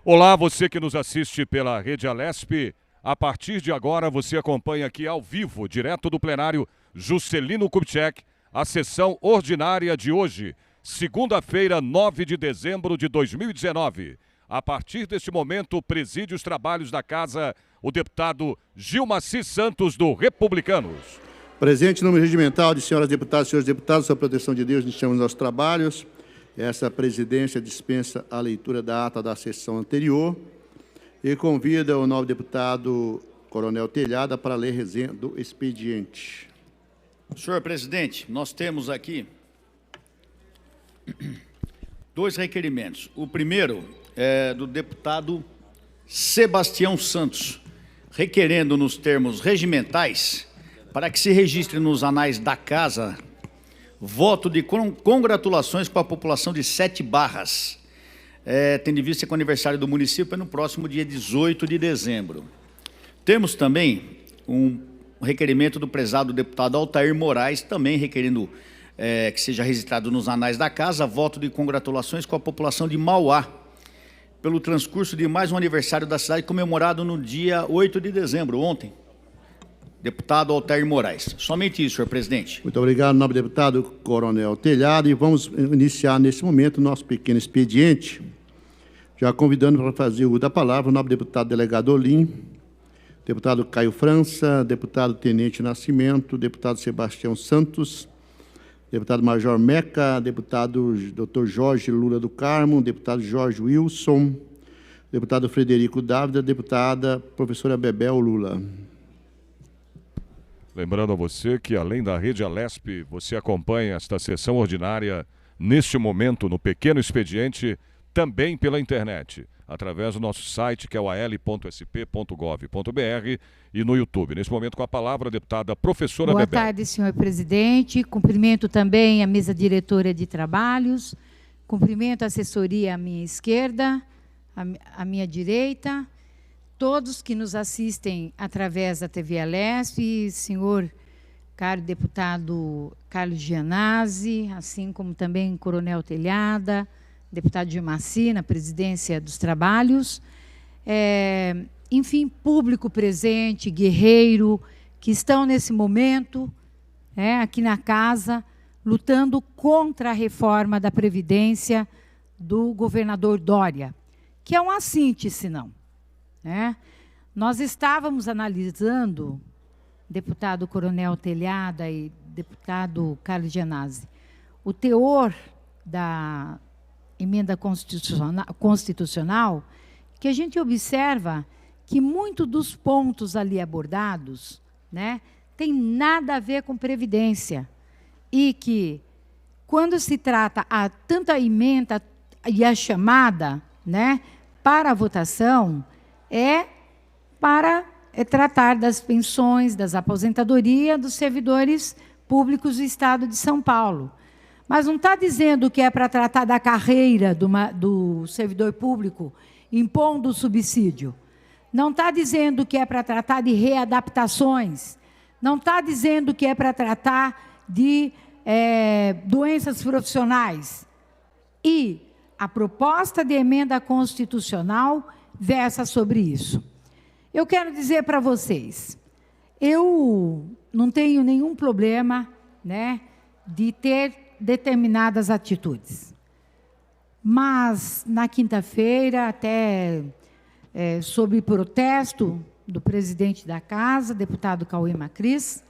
Olá, você que nos assiste pela Rede Alesp. A partir de agora, você acompanha aqui ao vivo, direto do plenário Juscelino Kubitschek, a sessão ordinária de hoje, segunda-feira, 9 de dezembro de 2019. A partir deste momento, preside os trabalhos da Casa o deputado Gilmaci Santos, do Republicanos. Presente no número regimental de senhoras deputadas e senhores deputados, sob a proteção de Deus, iniciamos nossos trabalhos. Essa presidência dispensa a leitura da ata da sessão anterior e convida o novo deputado Coronel Telhada para ler resenha do expediente. Senhor presidente, nós temos aqui dois requerimentos. O primeiro é do deputado Sebastião Santos, requerendo nos termos regimentais, para que se registre nos anais da Casa, voto de congratulações com a população de Sete Barras, tendo em vista que o aniversário do município é no próximo dia 18 de dezembro. Temos também um requerimento do prezado deputado Altair Moraes, também requerendo que seja registrado nos anais da Casa, voto de congratulações com a população de Mauá, pelo transcurso de mais um aniversário da cidade comemorado no dia 8 de dezembro, ontem. Deputado Altair Moraes. Somente isso, senhor presidente. Muito obrigado, nobre deputado Coronel Telhado. E vamos iniciar nesse momento o nosso pequeno expediente, já convidando para fazer o uso da palavra o nobre deputado delegado Olim, deputado Caio França, deputado Tenente Nascimento, deputado Sebastião Santos, deputado Major Meca, deputado Dr. Jorge Lula do Carmo, deputado Jorge Wilson, deputado Frederico Dávila, deputada professora Bebel Lula. Lembrando a você que, além da Rede Alesp, você acompanha esta sessão ordinária, neste momento, no pequeno expediente, também pela internet, através do nosso site, que é o al.sp.gov.br, e no YouTube. Nesse momento, com a palavra, a deputada professora Bebel. Boa tarde, senhor presidente. Cumprimento também a mesa diretora de trabalhos, cumprimento a assessoria à minha esquerda, à minha direita, todos que nos assistem através da TV Alesp, senhor caro deputado Carlos Gianazzi, assim como também Coronel Telhada, deputado Gilmaci, na presidência dos trabalhos, enfim, público presente, guerreiro, que estão nesse momento, aqui na casa, lutando contra a reforma da Previdência do governador Dória, que é uma síntese, não. Nós estávamos analisando, deputado Coronel Telhada e deputado Carlos Gianazzi, o teor da emenda constitucional, que a gente observa que muito dos pontos ali abordados, tem nada a ver com Previdência, e que, quando se trata tanto a emenda e a chamada para a votação, para tratar das pensões, das aposentadorias dos servidores públicos do Estado de São Paulo. Mas não está dizendo que é para tratar da carreira do servidor público, impondo o subsídio. Não está dizendo que é para tratar de readaptações. Não está dizendo que é para tratar de doenças profissionais. E a proposta de emenda constitucional versa sobre isso. Eu quero dizer para vocês, eu não tenho nenhum problema de ter determinadas atitudes. Mas, na quinta-feira, até sob protesto do presidente da Casa, deputado Cauê Macris,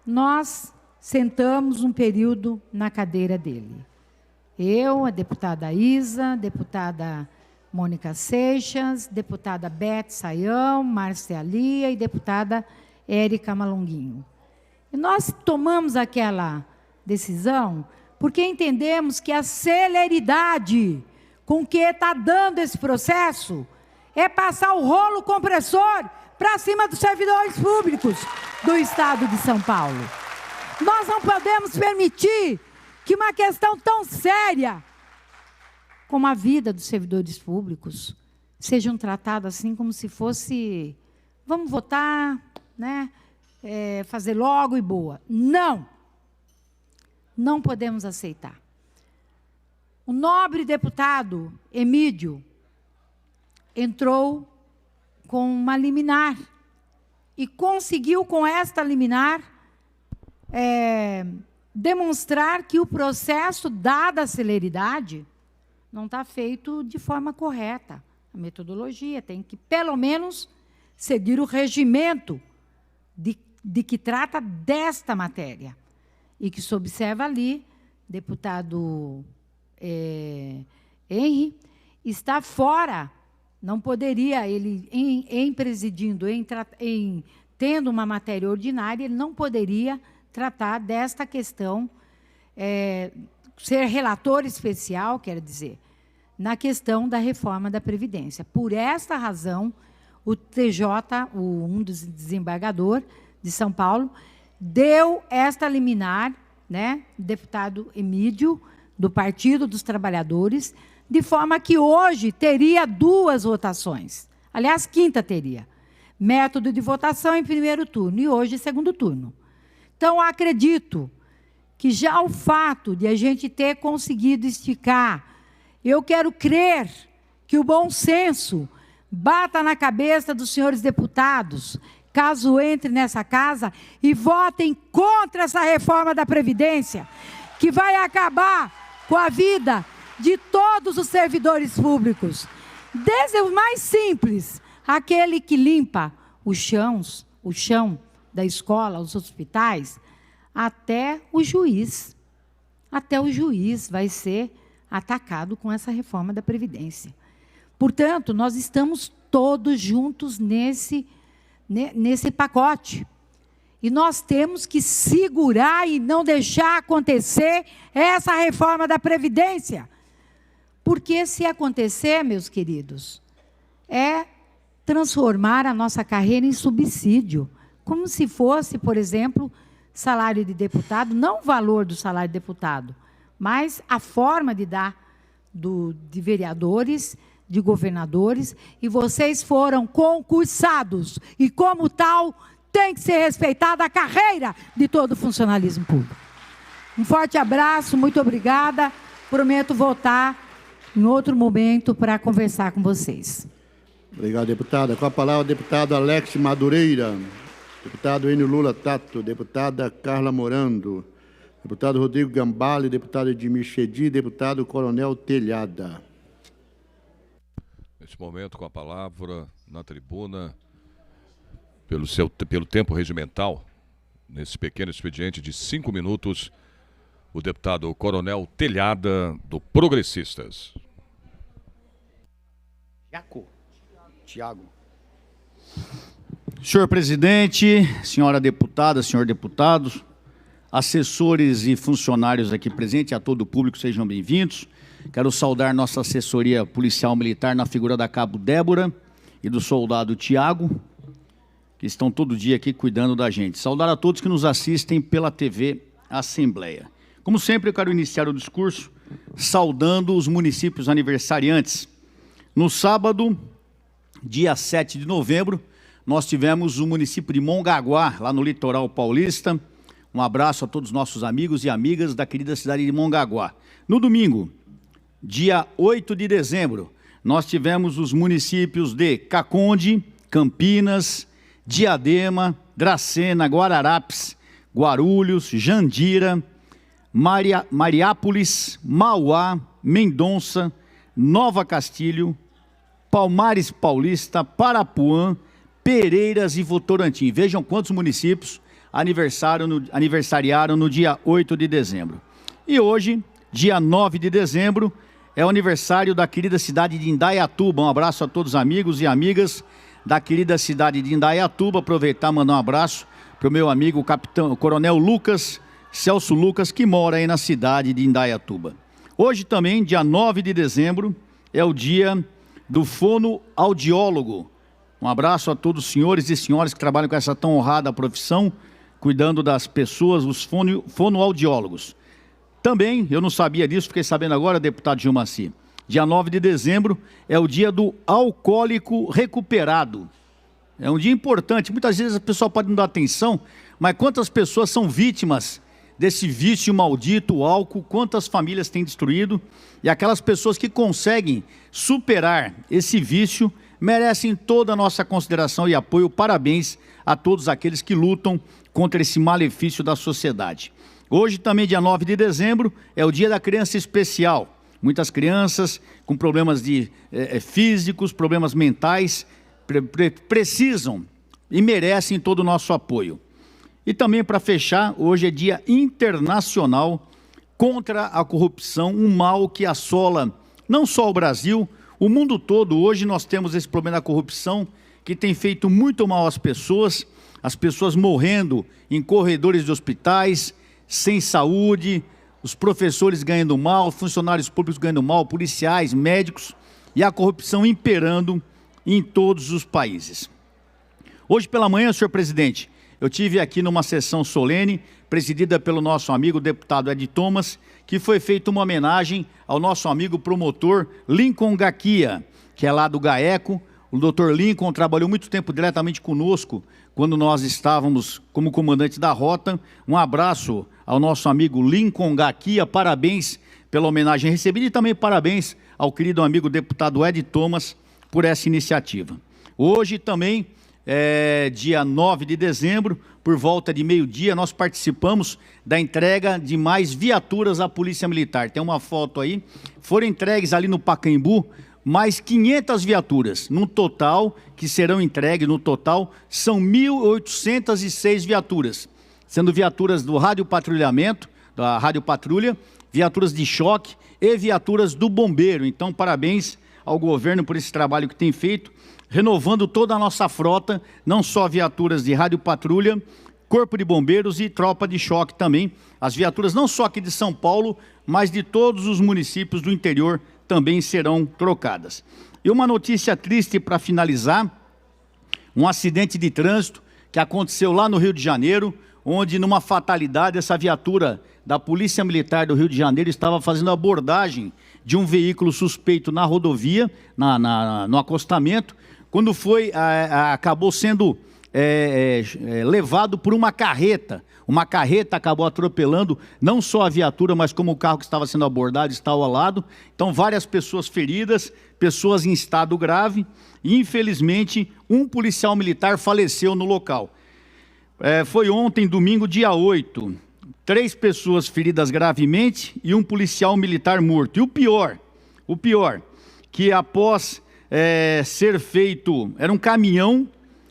nós sentamos um período na cadeira dele. Eu, a deputada Isa, deputada Mônica Seixas, deputada Beth Sayão, Márcia Lia e deputada Érica Malonguinho. E nós tomamos aquela decisão porque entendemos que a celeridade com que está dando esse processo é passar o rolo compressor para cima dos servidores públicos do Estado de São Paulo. Nós não podemos permitir que uma questão tão séria como a vida dos servidores públicos sejam tratadas assim como se fosse, vamos votar, fazer logo e boa. Não! Não podemos aceitar. O nobre deputado Emídio entrou com uma liminar e conseguiu, com esta liminar, demonstrar que o processo, dada a celeridade, não está feito de forma correta. A metodologia tem que, pelo menos, seguir o regimento de que trata desta matéria. E que se observa ali, deputado Henry, está fora, não poderia, ele, em presidindo, tendo uma matéria ordinária, ele não poderia tratar desta questão, ser relator especial, quer dizer, na questão da reforma da Previdência. Por esta razão, o TJ, um dos desembargador de São Paulo, deu esta liminar, né, deputado Emídio, do Partido dos Trabalhadores, de forma que hoje teria 2 votações. Aliás, quinta teria. Método de votação em primeiro turno e hoje segundo turno. Então, acredito que já o fato de a gente ter conseguido esticar, eu quero crer que o bom senso bata na cabeça dos senhores deputados, caso entre nessa casa, e votem contra essa reforma da Previdência, que vai acabar com a vida de todos os servidores públicos, desde o mais simples, aquele que limpa o chão da escola, os hospitais, até o juiz. Até o juiz vai ser atacado com essa reforma da Previdência. Portanto, nós estamos todos juntos nesse pacote. E nós temos que segurar e não deixar acontecer essa reforma da Previdência. Porque se acontecer, meus queridos, é transformar a nossa carreira em subsídio. Como se fosse, por exemplo, salário de deputado, não o valor do salário de deputado, mas a forma de dar de vereadores, de governadores, e vocês foram concursados, e como tal, tem que ser respeitada a carreira de todo o funcionalismo público. Um forte abraço, muito obrigada, prometo voltar em outro momento para conversar com vocês. Obrigado, deputada. Com a palavra, deputado Alex Madureira, deputado Enio Lula Tato, deputada Carla Morando, deputado Rodrigo Gambale, deputado Edmir Chedi, deputado Coronel Telhada. Neste momento, com a palavra na tribuna, pelo tempo regimental, nesse pequeno expediente de 5 minutos, o deputado Coronel Telhada, do Progressistas. Tiago. Senhor presidente, senhora deputada, senhor deputado, assessores e funcionários aqui presentes, a todo o público, sejam bem-vindos. Quero saudar nossa assessoria policial militar na figura da cabo Débora e do soldado Tiago, que estão todo dia aqui cuidando da gente. Saudar a todos que nos assistem pela TV Assembleia. Como sempre, eu quero iniciar o discurso saudando os municípios aniversariantes. No sábado, dia 7 de novembro, nós tivemos o município de Mongaguá, lá no litoral paulista. Um abraço a todos os nossos amigos e amigas da querida cidade de Mongaguá. No domingo, dia 8 de dezembro, nós tivemos os municípios de Caconde, Campinas, Diadema, Dracena, Guararapes, Guarulhos, Jandira, Mariápolis, Mauá, Mendonça, Nova Castilho, Palmares Paulista, Parapuã, Pereiras e Votorantim. Vejam quantos municípios aniversariaram no dia 8 de dezembro. E hoje, dia 9 de dezembro, é o aniversário da querida cidade de Indaiatuba. Um abraço a todos os amigos e amigas da querida cidade de Indaiatuba. Aproveitar e mandar um abraço para o meu amigo o coronel Celso Lucas, que mora aí na cidade de Indaiatuba. Hoje também, dia 9 de dezembro, é o dia do fonoaudiólogo. Um abraço a todos os senhores e senhoras que trabalham com essa tão honrada profissão, cuidando das pessoas, os fonoaudiólogos. Também, eu não sabia disso, fiquei sabendo agora, deputado Gilmaci, dia 9 de dezembro é o dia do alcoólico recuperado. É um dia importante, muitas vezes a pessoa pode não dar atenção, mas quantas pessoas são vítimas desse vício maldito, o álcool, quantas famílias tem destruído, e aquelas pessoas que conseguem superar esse vício merecem toda a nossa consideração e apoio. Parabéns a todos aqueles que lutam contra esse malefício da sociedade. Hoje, também, dia 9 de dezembro, é o Dia da Criança Especial. Muitas crianças com problemas físicos, problemas mentais, precisam e merecem todo o nosso apoio. E também, para fechar, hoje é Dia Internacional contra a Corrupção, um mal que assola não só o Brasil, o mundo todo. Hoje nós temos esse problema da corrupção que tem feito muito mal às pessoas morrendo em corredores de hospitais, sem saúde, os professores ganhando mal, funcionários públicos ganhando mal, policiais, médicos, e a corrupção imperando em todos os países. Hoje pela manhã, senhor presidente, eu tive aqui numa sessão solene, presidida pelo nosso amigo deputado Ed Thomas, que foi feita uma homenagem ao nosso amigo promotor Lincoln Gaquia, que é lá do GAECO. O doutor Lincoln trabalhou muito tempo diretamente conosco, quando nós estávamos como comandante da rota. Um abraço ao nosso amigo Lincoln Gaquia, parabéns pela homenagem recebida e também parabéns ao querido amigo deputado Ed Thomas por essa iniciativa. Hoje também, dia 9 de dezembro, por volta de meio-dia, nós participamos da entrega de mais viaturas à Polícia Militar. Tem uma foto aí, foram entregues ali no Pacaembu mais 500 viaturas, no total, que serão entregues, no total, são 1.806 viaturas, sendo viaturas do radiopatrulhamento, da Rádio Patrulha, viaturas de choque e viaturas do bombeiro. Então, parabéns ao governo por esse trabalho que tem feito, renovando toda a nossa frota, não só viaturas de radiopatrulha, corpo de bombeiros e tropa de choque também. As viaturas não só aqui de São Paulo, mas de todos os municípios do interior também serão trocadas. E uma notícia triste para finalizar, um acidente de trânsito que aconteceu lá no Rio de Janeiro, onde numa fatalidade essa viatura da Polícia Militar do Rio de Janeiro estava fazendo abordagem de um veículo suspeito na rodovia, no acostamento, quando acabou sendo levado por uma carreta. Uma carreta acabou atropelando não só a viatura, mas como o carro que estava sendo abordado está ao lado. Então, várias pessoas feridas, pessoas em estado grave, e infelizmente um policial militar faleceu no local. Foi ontem, domingo, dia 8, 3 pessoas feridas gravemente e um policial militar morto. E o pior, que após ser feito, era um caminhão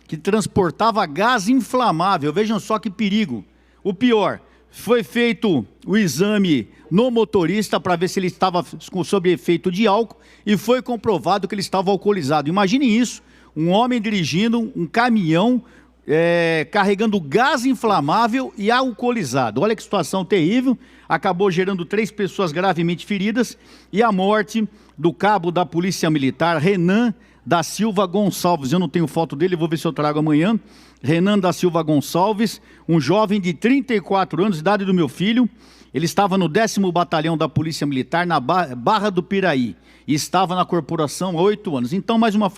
que transportava gás inflamável, vejam só que perigo. O pior, foi feito o exame no motorista para ver se ele estava sob efeito de álcool e foi comprovado que ele estava alcoolizado. Imaginem isso, um homem dirigindo um caminhão carregando gás inflamável e alcoolizado. Olha que situação terrível, acabou gerando 3 pessoas gravemente feridas e a morte do cabo da Polícia Militar, Renan da Silva Gonçalves. Eu não tenho foto dele, vou ver se eu trago amanhã. Renan da Silva Gonçalves, um jovem de 34 anos, idade do meu filho. Ele estava no 10º Batalhão da Polícia Militar, na Barra do Piraí, e estava na corporação há 8 anos. Então, mais uma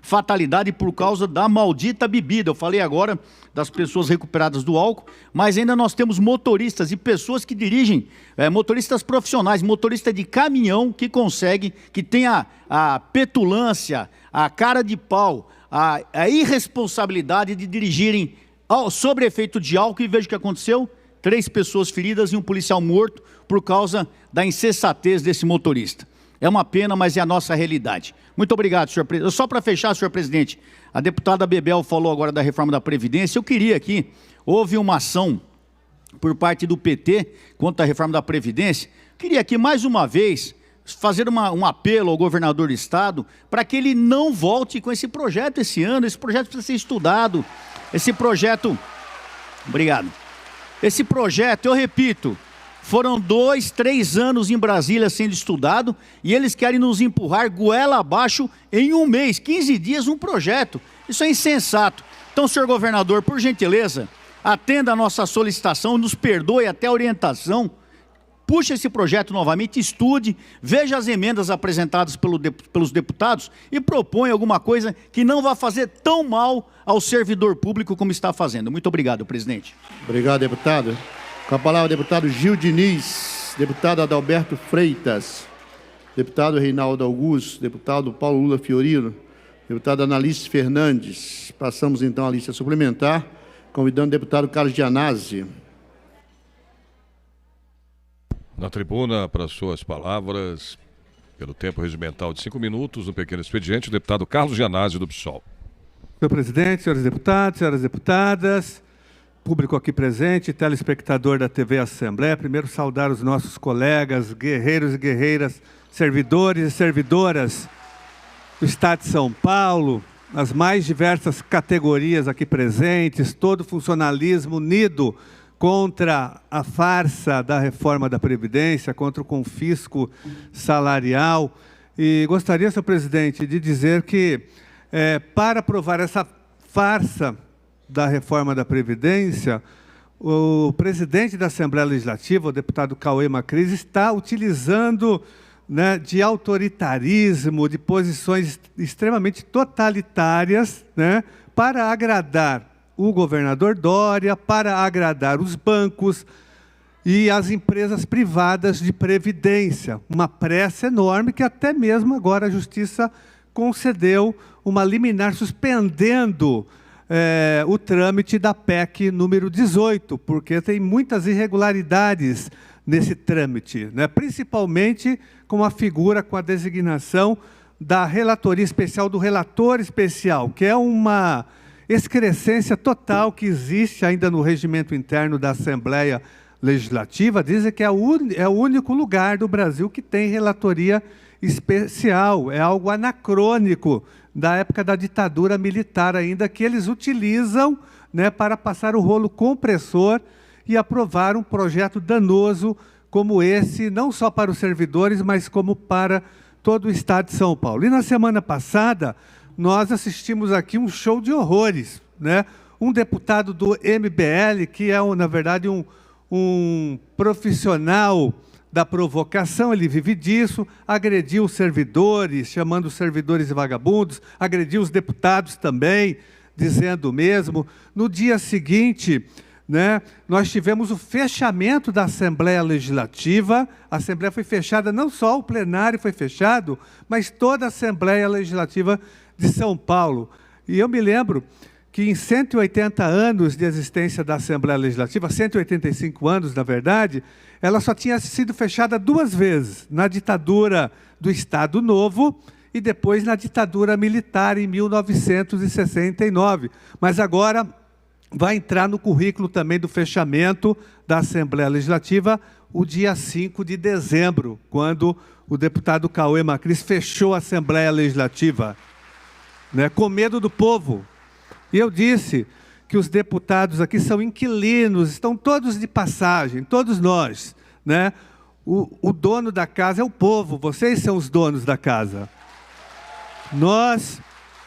fatalidade por causa da maldita bebida. Eu falei agora das pessoas recuperadas do álcool, mas ainda nós temos motoristas e pessoas que dirigem, motoristas profissionais, motorista de caminhão que consegue, que tem a petulância, a cara de pau, a irresponsabilidade de dirigirem sob efeito de álcool. E veja o que aconteceu, 3 pessoas feridas e um policial morto por causa da insensatez desse motorista. É uma pena, mas é a nossa realidade. Muito obrigado, senhor presidente. Só para fechar, senhor presidente, a deputada Bebel falou agora da reforma da Previdência. Eu queria aqui, houve uma ação por parte do PT contra a reforma da Previdência. Queria aqui, mais uma vez, fazer um apelo ao governador do estado para que ele não volte com esse projeto esse ano. Esse projeto precisa ser estudado. Esse projeto... Obrigado. Esse projeto, eu repito, foram 2, 3 anos em Brasília sendo estudado e eles querem nos empurrar goela abaixo em 1 mês, 15 dias, um projeto. Isso é insensato. Então, senhor governador, por gentileza, atenda a nossa solicitação, nos perdoe até a orientação, puxe esse projeto novamente, estude, veja as emendas apresentadas pelos deputados e propõe alguma coisa que não vá fazer tão mal ao servidor público como está fazendo. Muito obrigado, presidente. Obrigado, deputado. Com a palavra, deputado Gil Diniz, deputado Adalberto Freitas, deputado Reinaldo Augusto, deputado Paulo Lula Fiorino, deputado Analice Fernandes. Passamos, então, à lista suplementar, convidando o deputado Carlos Gianazzi. Na tribuna, para suas palavras, pelo tempo regimental de 5 minutos, no pequeno expediente, o deputado Carlos Gianazzi, do PSOL. Senhor presidente, senhores deputados, senhoras deputadas, público aqui presente, telespectador da TV Assembleia, primeiro saudar os nossos colegas, guerreiros e guerreiras, servidores e servidoras do Estado de São Paulo, as mais diversas categorias aqui presentes, todo o funcionalismo unido contra a farsa da reforma da Previdência, contra o confisco salarial. E gostaria, senhor presidente, de dizer que, para aprovar essa farsa da reforma da Previdência, o presidente da Assembleia Legislativa, o deputado Cauê Macris, está utilizando, né, de autoritarismo, de posições extremamente totalitárias, né, para agradar o governador Dória, para agradar os bancos e as empresas privadas de previdência. Uma pressa enorme que até mesmo agora a Justiça concedeu uma liminar suspendendo o trâmite da PEC número 18, porque tem muitas irregularidades nesse trâmite, né? Principalmente com a figura, com a designação da relatoria especial, do relator especial, que é uma excrescência total que existe ainda no regimento interno da Assembleia Legislativa. Dizem que é o único lugar do Brasil que tem relatoria especial. É algo anacrônico da época da ditadura militar ainda, que eles utilizam, né, para passar o rolo compressor e aprovar um projeto danoso como esse, não só para os servidores, mas como para todo o Estado de São Paulo. E na semana passada, nós assistimos aqui um show de horrores, né? Um deputado do MBL, que é, na verdade, um profissional da provocação, ele vive disso, agrediu os servidores, chamando os servidores de vagabundos, agrediu os deputados também, dizendo o mesmo. No dia seguinte, né, nós tivemos o fechamento da Assembleia Legislativa. A Assembleia foi fechada, não só o plenário foi fechado, mas toda a Assembleia Legislativa de São Paulo. E eu me lembro que em 180 anos de existência da Assembleia Legislativa, 185 anos, na verdade, ela só tinha sido fechada 2 vezes, na ditadura do Estado Novo e depois na ditadura militar, em 1969. Mas agora vai entrar no currículo também do fechamento da Assembleia Legislativa o dia 5 de dezembro, quando o deputado Cauê Macris fechou a Assembleia Legislativa, né, com medo do povo. E eu disse que os deputados aqui são inquilinos, estão todos de passagem, todos nós, né? O dono da casa é o povo, vocês são os donos da casa. Nós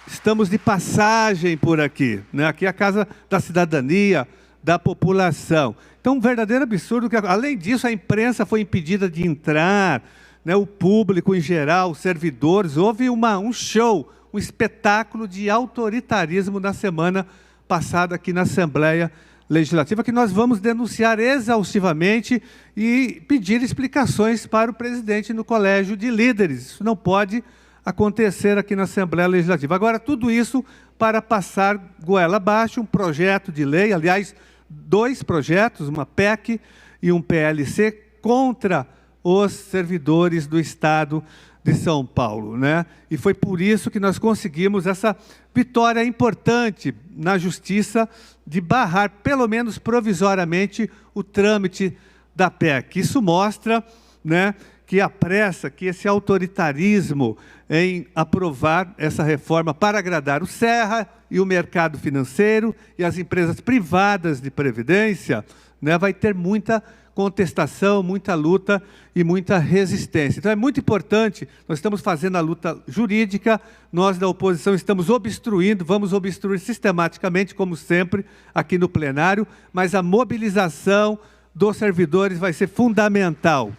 estamos de passagem por aqui, né? Aqui é a casa da cidadania, da população. Então, um verdadeiro absurdo. Além disso, a imprensa foi impedida de entrar, né? O público em geral, os servidores. Houve um show, um espetáculo de autoritarismo na semana passada aqui na Assembleia Legislativa, que nós vamos denunciar exaustivamente e pedir explicações para o presidente no Colégio de Líderes. Isso não pode acontecer aqui na Assembleia Legislativa. Agora, tudo isso para passar goela abaixo um projeto de lei, aliás, 2 projetos, uma PEC e um PLC, contra os servidores do Estado de São Paulo, né? E foi por isso que nós conseguimos essa vitória importante na Justiça de barrar, pelo menos provisoriamente, o trâmite da PEC. Isso mostra, né, que a pressa, que esse autoritarismo em aprovar essa reforma para agradar o Serra e o mercado financeiro e as empresas privadas de previdência, né, vai ter muita contestação, muita luta e muita resistência. Então é muito importante, nós estamos fazendo a luta jurídica, nós da oposição estamos obstruindo, vamos obstruir sistematicamente, como sempre, aqui no plenário, mas a mobilização dos servidores vai ser fundamental.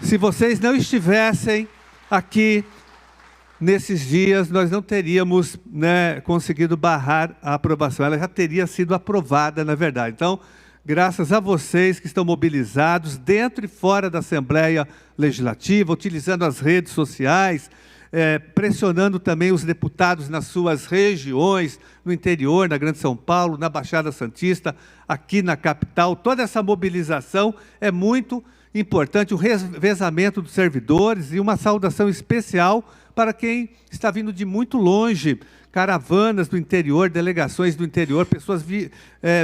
Se vocês não estivessem aqui nesses dias, nós não teríamos, né, conseguido barrar a aprovação, ela já teria sido aprovada, na verdade. Então, graças a vocês que estão mobilizados dentro e fora da Assembleia Legislativa, utilizando as redes sociais, pressionando também os deputados nas suas regiões, no interior, na Grande São Paulo, na Baixada Santista, aqui na capital. Toda essa mobilização é muito importante, o revezamento dos servidores e uma saudação especial para quem está vindo de muito longe, caravanas do interior, delegações do interior, pessoas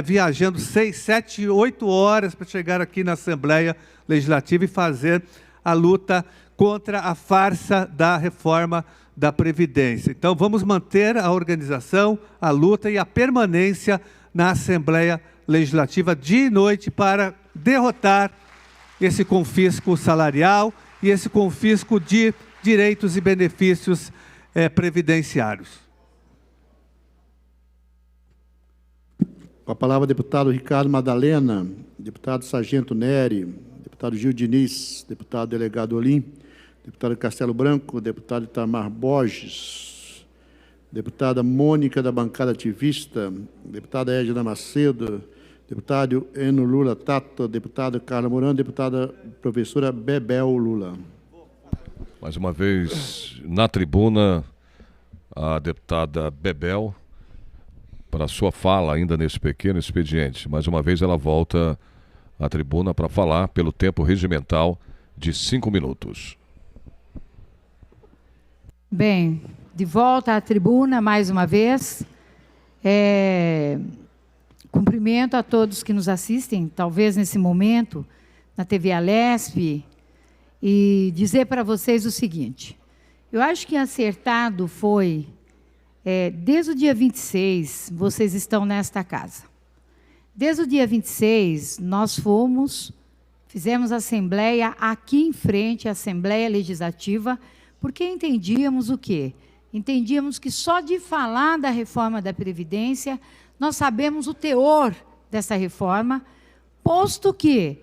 viajando 6, 7, 8 horas para chegar aqui na Assembleia Legislativa e fazer a luta contra a farsa da reforma da Previdência. Então, vamos manter a organização, a luta e a permanência na Assembleia Legislativa dia e noite para derrotar esse confisco salarial e esse confisco de direitos e benefícios previdenciários. Com a palavra, deputado Ricardo Madalena, deputado Sargento Nery, deputado Gil Diniz, deputado delegado Olim, deputado Castelo Branco, deputado Itamar Borges, deputada Mônica, da bancada ativista, deputada Edna Macedo, deputado Eno Lula Tato, deputada Carla Moran, deputada professora Bebel Lula. Mais uma vez, na tribuna, a deputada Bebel, para a sua fala ainda nesse pequeno expediente. Mais uma vez ela volta à tribuna para falar pelo tempo regimental de 5 minutos. Bem, de volta à tribuna mais uma vez. Cumprimento a todos que nos assistem, talvez nesse momento, na TV Alesp, e dizer para vocês o seguinte: eu acho que acertado foi, desde o dia 26, vocês estão nesta casa. Desde o dia 26, nós fizemos assembleia aqui em frente, a Assembleia Legislativa, porque entendíamos o quê? Entendíamos que só de falar da reforma da Previdência, nós sabemos o teor dessa reforma, posto que,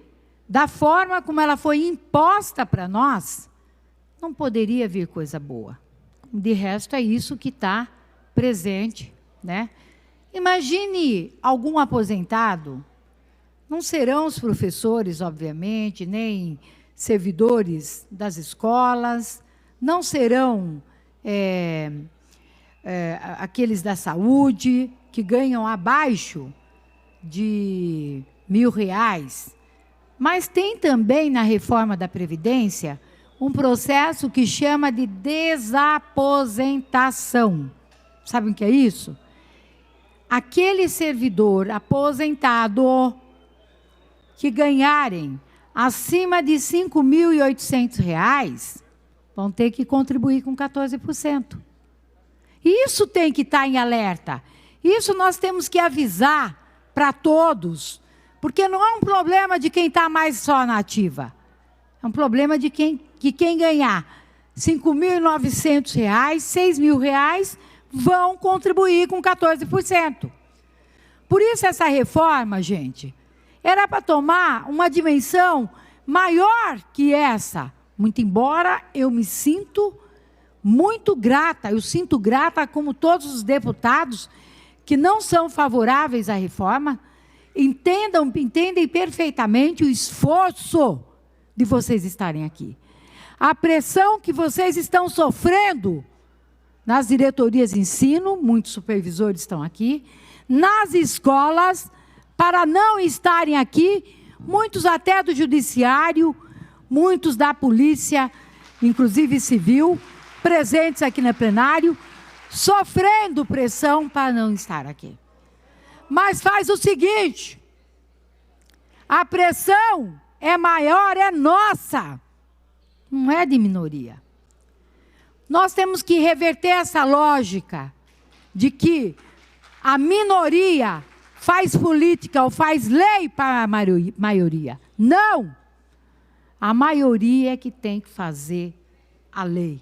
da forma como ela foi imposta para nós, não poderia vir coisa boa. De resto, é isso que está presente, né? Imagine algum aposentado, não serão os professores, obviamente, nem servidores das escolas, não serão aqueles da saúde, que ganham abaixo de R$1.000, mas tem também na reforma da Previdência um processo que chama de desaposentação. Sabem o que é isso? Aquele servidor aposentado que ganharem acima de R$5.800 vão ter que contribuir com 14%. Isso tem que estar em alerta. Isso nós temos que avisar para todos, porque não é um problema de quem está mais só na ativa. É um problema de quem ganhar R$5.900, R$6.000, vão contribuir com 14%. Por isso essa reforma, gente, era para tomar uma dimensão maior que essa. Muito embora eu me sinto muito grata, eu sinto grata como todos os deputados que não são favoráveis à reforma, entendem perfeitamente o esforço de vocês estarem aqui. A pressão que vocês estão sofrendo nas diretorias de ensino, muitos supervisores estão aqui, nas escolas, para não estarem aqui, muitos até do judiciário, muitos da polícia, inclusive civil, presentes aqui no plenário, sofrendo pressão para não estar aqui. Mas faz o seguinte, a pressão é maior, é nossa, não é de minoria. Nós temos que reverter essa lógica de que a minoria faz política ou faz lei para a maioria. Não! A maioria é que tem que fazer a lei.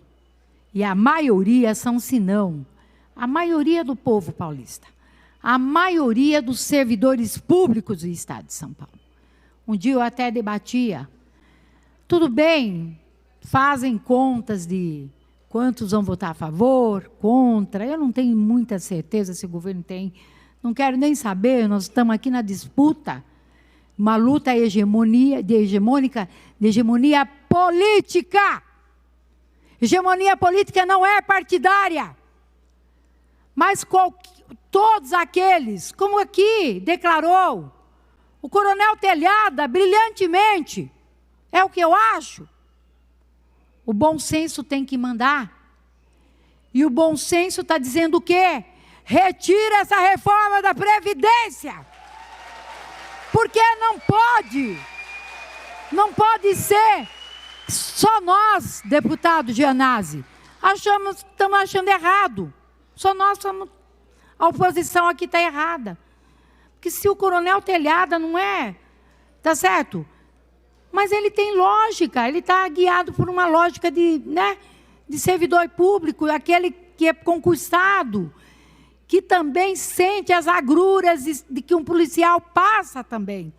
E a maioria são, senão, a maioria do povo paulista. A maioria dos servidores públicos do Estado de São Paulo. Um dia eu até debatia, tudo bem, fazem contas de quantos vão votar a favor, contra, eu não tenho muita certeza se o governo tem, não quero nem saber, nós estamos aqui na disputa, uma luta de hegemonia política. Hegemonia política não é partidária. Mas todos aqueles, como aqui declarou o coronel Telhada, brilhantemente, é o que eu acho. O bom senso tem que mandar. E o bom senso está dizendo o quê? Retira essa reforma da Previdência. Porque não pode ser só nós, deputado Gianazzi, estamos achando errado. Só nós somos, a oposição aqui está errada. Porque se o coronel Telhada não é, tá certo? Mas ele tem lógica, ele está guiado por uma lógica de servidor público, aquele que é concursado, que também sente as agruras de que um policial passa também.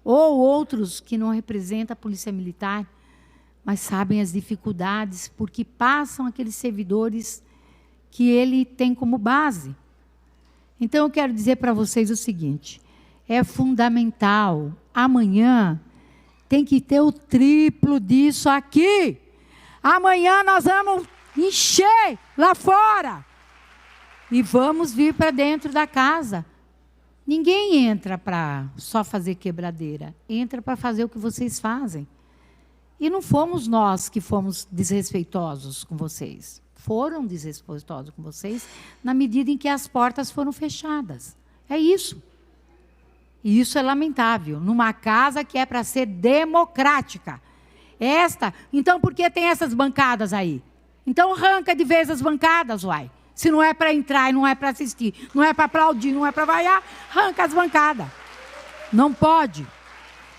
Ou outros que não representam a polícia militar, mas sabem as dificuldades, porque passam aqueles servidores que ele tem como base. Então, eu quero dizer para vocês o seguinte, é fundamental, amanhã tem que ter o triplo disso aqui. Amanhã nós vamos encher lá fora e vamos vir para dentro da casa. Ninguém entra para só fazer quebradeira, entra para fazer o que vocês fazem. E não fomos nós que fomos desrespeitosos com vocês. Foram desrespeitosos com vocês na medida em que as portas foram fechadas. É isso. E isso é lamentável, numa casa que é para ser democrática. Então por que tem essas bancadas aí? Então arranca de vez as bancadas, uai. Se não é para entrar e não é para assistir, não é para aplaudir, não é para vaiar, arranca as bancadas. Não pode.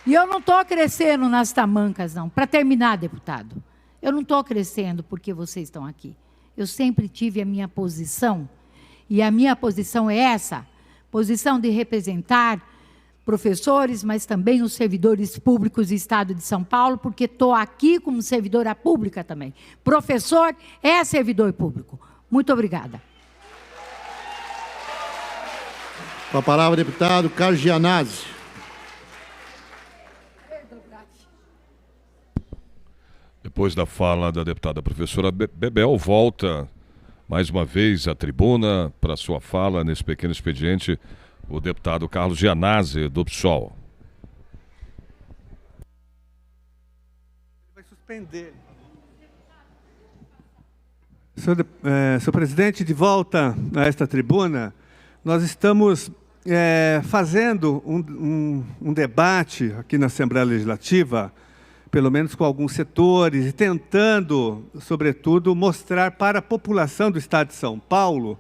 E eu não estou crescendo nas tamancas, não. Para terminar, deputado, eu não estou crescendo porque vocês estão aqui. Eu sempre tive a minha posição, e a minha posição é essa, posição de representar professores, mas também os servidores públicos do Estado de São Paulo, porque estou aqui como servidora pública também. Professor é servidor público. Muito obrigada. Com a palavra, deputado Carlos Gianazzi. Depois da fala da deputada professora Bebel, volta mais uma vez à tribuna para a sua fala nesse pequeno expediente, o deputado Carlos Gianazzi, do PSOL. Ele vai suspender. Senhor presidente, de volta a esta tribuna, nós estamos fazendo um debate aqui na Assembleia Legislativa, pelo menos com alguns setores, e tentando, sobretudo, mostrar para a população do Estado de São Paulo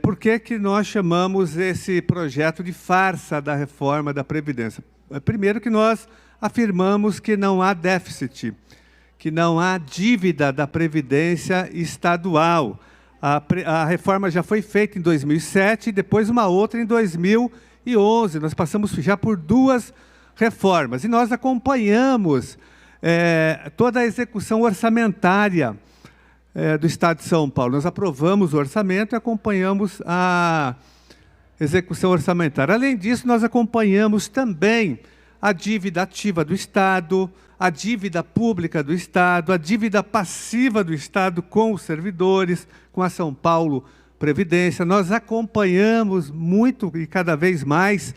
por que nós chamamos esse projeto de farsa da reforma da Previdência. Primeiro que nós afirmamos que não há déficit, que não há dívida da Previdência estadual. A reforma já foi feita em 2007 e depois uma outra em 2011. Nós passamos já por duas reformas. E nós acompanhamos toda a execução orçamentária do Estado de São Paulo. Nós aprovamos o orçamento e acompanhamos a execução orçamentária. Além disso, nós acompanhamos também a dívida ativa do Estado, a dívida pública do Estado, a dívida passiva do Estado com os servidores, com a São Paulo Previdência. Nós acompanhamos muito e cada vez mais,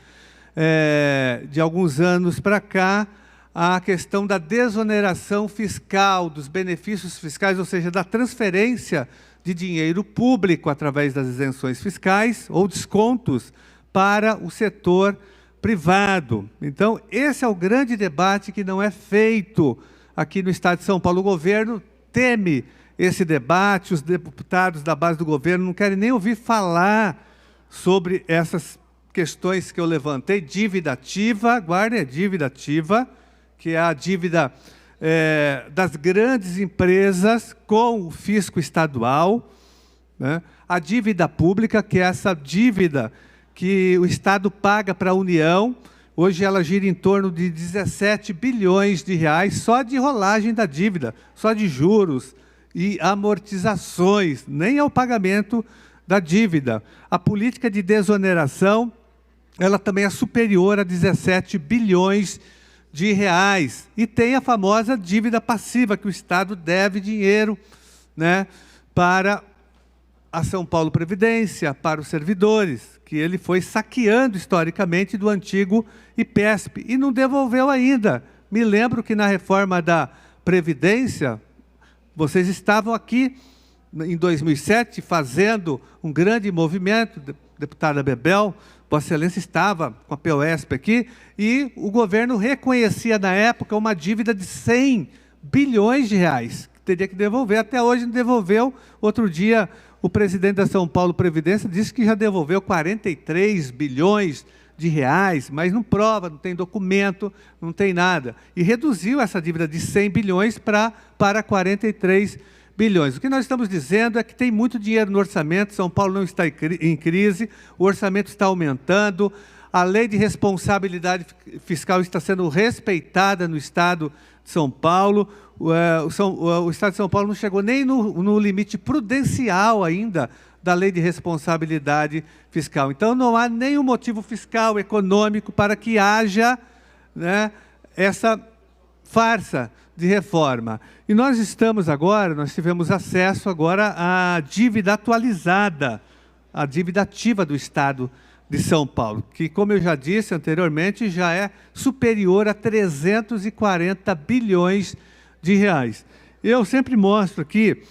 de alguns anos para cá, a questão da desoneração fiscal, dos benefícios fiscais, ou seja, da transferência de dinheiro público através das isenções fiscais ou descontos para o setor privado. Então, esse é o grande debate que não é feito aqui no Estado de São Paulo. O governo teme esse debate, os deputados da base do governo não querem nem ouvir falar sobre essas questões que eu levantei. Dívida ativa, guardem a dívida ativa, que é a dívida das grandes empresas com o fisco estadual, né? A dívida pública, que é essa dívida que o Estado paga para a União. Hoje ela gira em torno de 17 bilhões de reais só de rolagem da dívida, só de juros e amortizações, nem é o pagamento da dívida. A política de desoneração ela também é superior a 17 bilhões de reais. E tem a famosa dívida passiva, que o Estado deve dinheiro, né, para a São Paulo Previdência, para os servidores, que ele foi saqueando historicamente do antigo IPESP, e não devolveu ainda. Me lembro que na reforma da Previdência, vocês estavam aqui em 2007 fazendo um grande movimento, deputada Bebel, Vossa Excelência estava com a POSP aqui, e o governo reconhecia na época uma dívida de 100 bilhões de reais, que teria que devolver. Até hoje não devolveu. Outro dia, o presidente da São Paulo Previdência disse que já devolveu 43 bilhões de reais, mas não prova, não tem documento, não tem nada. E reduziu essa dívida de 100 bilhões para 43 bilhões. O que nós estamos dizendo é que tem muito dinheiro no orçamento, São Paulo não está em crise, o orçamento está aumentando, a lei de responsabilidade fiscal está sendo respeitada no Estado de São Paulo, o Estado de São Paulo não chegou nem no limite prudencial ainda da lei de responsabilidade fiscal. Então, não há nenhum motivo fiscal, econômico, para que haja, né, essa farsa de reforma. E nós tivemos acesso agora à dívida atualizada, a dívida ativa do Estado de São Paulo, que, como eu já disse anteriormente, já é superior a 340 bilhões de reais. Eu sempre mostro aqui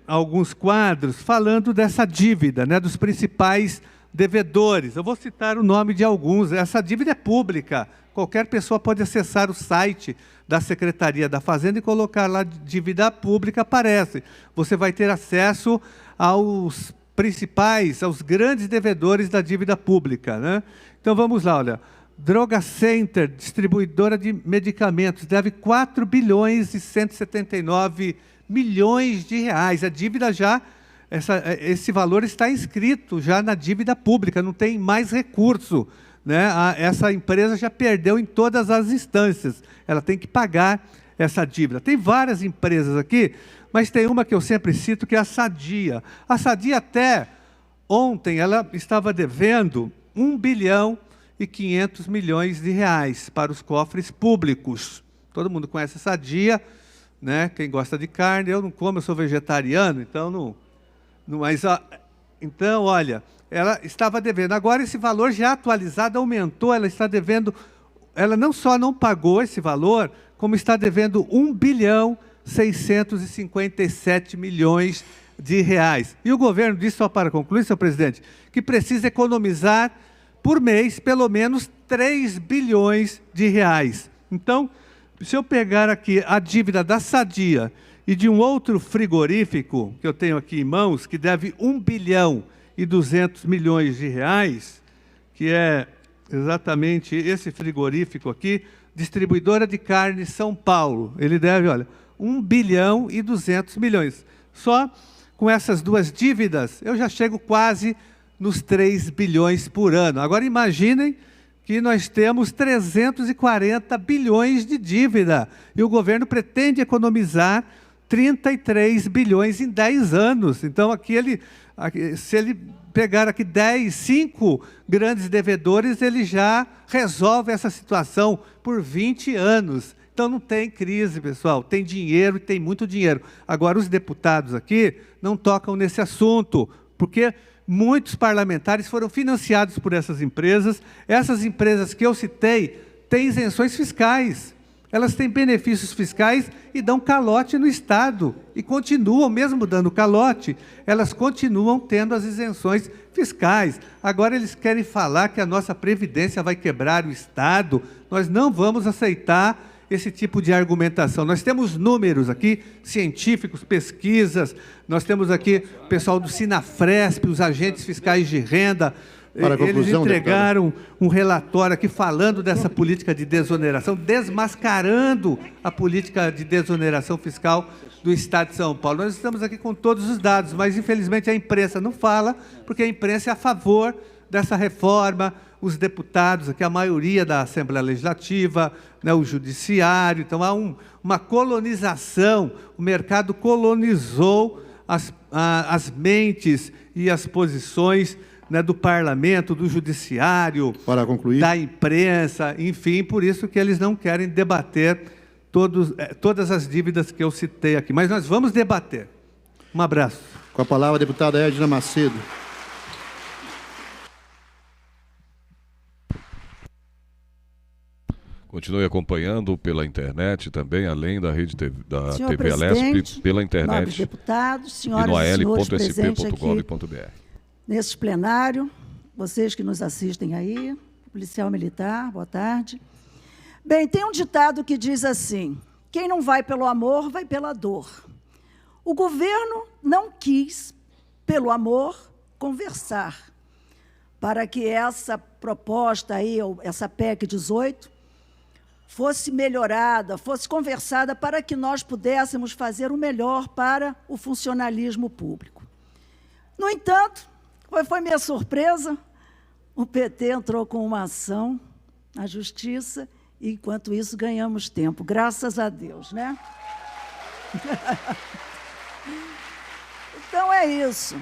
alguns quadros falando dessa dívida, né, dos principais devedores. Eu vou citar o nome de alguns. Essa dívida é pública. Qualquer pessoa pode acessar o site da Secretaria da Fazenda e colocar lá dívida pública, aparece. Você vai ter acesso aos principais, aos grandes devedores da dívida pública, né? Então vamos lá, olha. Droga Center, distribuidora de medicamentos, deve 4 bilhões e 179 milhões de reais. A dívida já, esse valor está inscrito já na dívida pública, não tem mais recurso, né? Essa empresa já perdeu em todas as instâncias, ela tem que pagar essa dívida. Tem várias empresas aqui, mas tem uma que eu sempre cito, que é a Sadia. A Sadia, até ontem, ela estava devendo 1 bilhão e 500 milhões de reais para os cofres públicos. Todo mundo conhece a Sadia, né? Quem gosta de carne, eu não como, eu sou vegetariano, então não mas, então, olha, ela estava devendo. Agora esse valor já atualizado aumentou, ela está devendo, ela não só não pagou esse valor, como está devendo 1 bilhão 657 milhões de reais. E o governo disse, só para concluir, senhor presidente, que precisa economizar por mês pelo menos 3 bilhões de reais. Então, se eu pegar aqui a dívida da Sadia e de um outro frigorífico, que eu tenho aqui em mãos, que deve 1 bilhão e 200 milhões de reais, que é exatamente esse frigorífico aqui, distribuidora de carne São Paulo. Ele deve, olha, 1 bilhão e 200 milhões. Só com essas duas dívidas, eu já chego quase nos 3 bilhões por ano. Agora imaginem que nós temos 340 bilhões de dívida, e o governo pretende economizar 33 bilhões em 10 anos. Então, se ele pegar aqui 5 grandes devedores, ele já resolve essa situação por 20 anos. Então, não tem crise, pessoal. Tem dinheiro e tem muito dinheiro. Agora, os deputados aqui não tocam nesse assunto, porque muitos parlamentares foram financiados por essas empresas. Essas empresas que eu citei têm isenções fiscais. Elas têm benefícios fiscais e dão calote no Estado. E continuam, mesmo dando calote, elas continuam tendo as isenções fiscais. Agora eles querem falar que a nossa Previdência vai quebrar o Estado. Nós não vamos aceitar esse tipo de argumentação. Nós temos números aqui, científicos, pesquisas, nós temos aqui o pessoal do Sinafresp, os agentes fiscais de renda. Eles entregaram um relatório aqui falando dessa política de desoneração, desmascarando a política de desoneração fiscal do Estado de São Paulo. Nós estamos aqui com todos os dados, mas infelizmente a imprensa não fala, porque a imprensa é a favor dessa reforma, os deputados, aqui a maioria da Assembleia Legislativa, né, o Judiciário. Então há uma colonização, o mercado colonizou as mentes e as posições, né, do parlamento, do judiciário, para concluir, da imprensa, enfim, por isso que eles não querem debater todas as dívidas que eu citei aqui. Mas nós vamos debater. Um abraço. Com a palavra, a deputada Edna Macedo. Continue acompanhando pela internet também, além da rede da Senhor TV Alesp, pela nobres internet deputados, e senhoras no e senhores presentes aqui al.sp.gov.br. nesse plenário, vocês que nos assistem aí, policial militar, boa tarde. Bem, tem um ditado que diz assim: quem não vai pelo amor, vai pela dor. O governo não quis, pelo amor, conversar para que essa proposta aí, ou essa PEC 18, fosse melhorada, fosse conversada para que nós pudéssemos fazer o melhor para o funcionalismo público. No entanto, foi minha surpresa, o PT entrou com uma ação na Justiça e, enquanto isso, ganhamos tempo, graças a Deus, né? Então, é isso.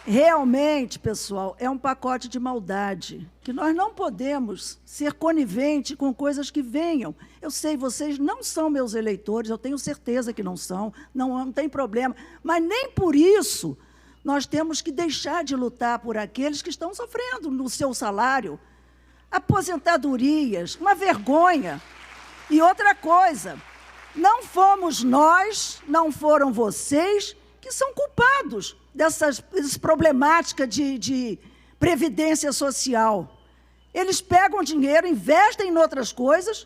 Realmente, pessoal, é um pacote de maldade, que nós não podemos ser coniventes com coisas que venham. Eu sei, vocês não são meus eleitores, eu tenho certeza que não são, não tem problema, mas nem por isso nós temos que deixar de lutar por aqueles que estão sofrendo no seu salário. Aposentadorias, uma vergonha. E outra coisa, não fomos nós, não foram vocês que são culpados dessa problemática de previdência social. Eles pegam dinheiro, investem em outras coisas,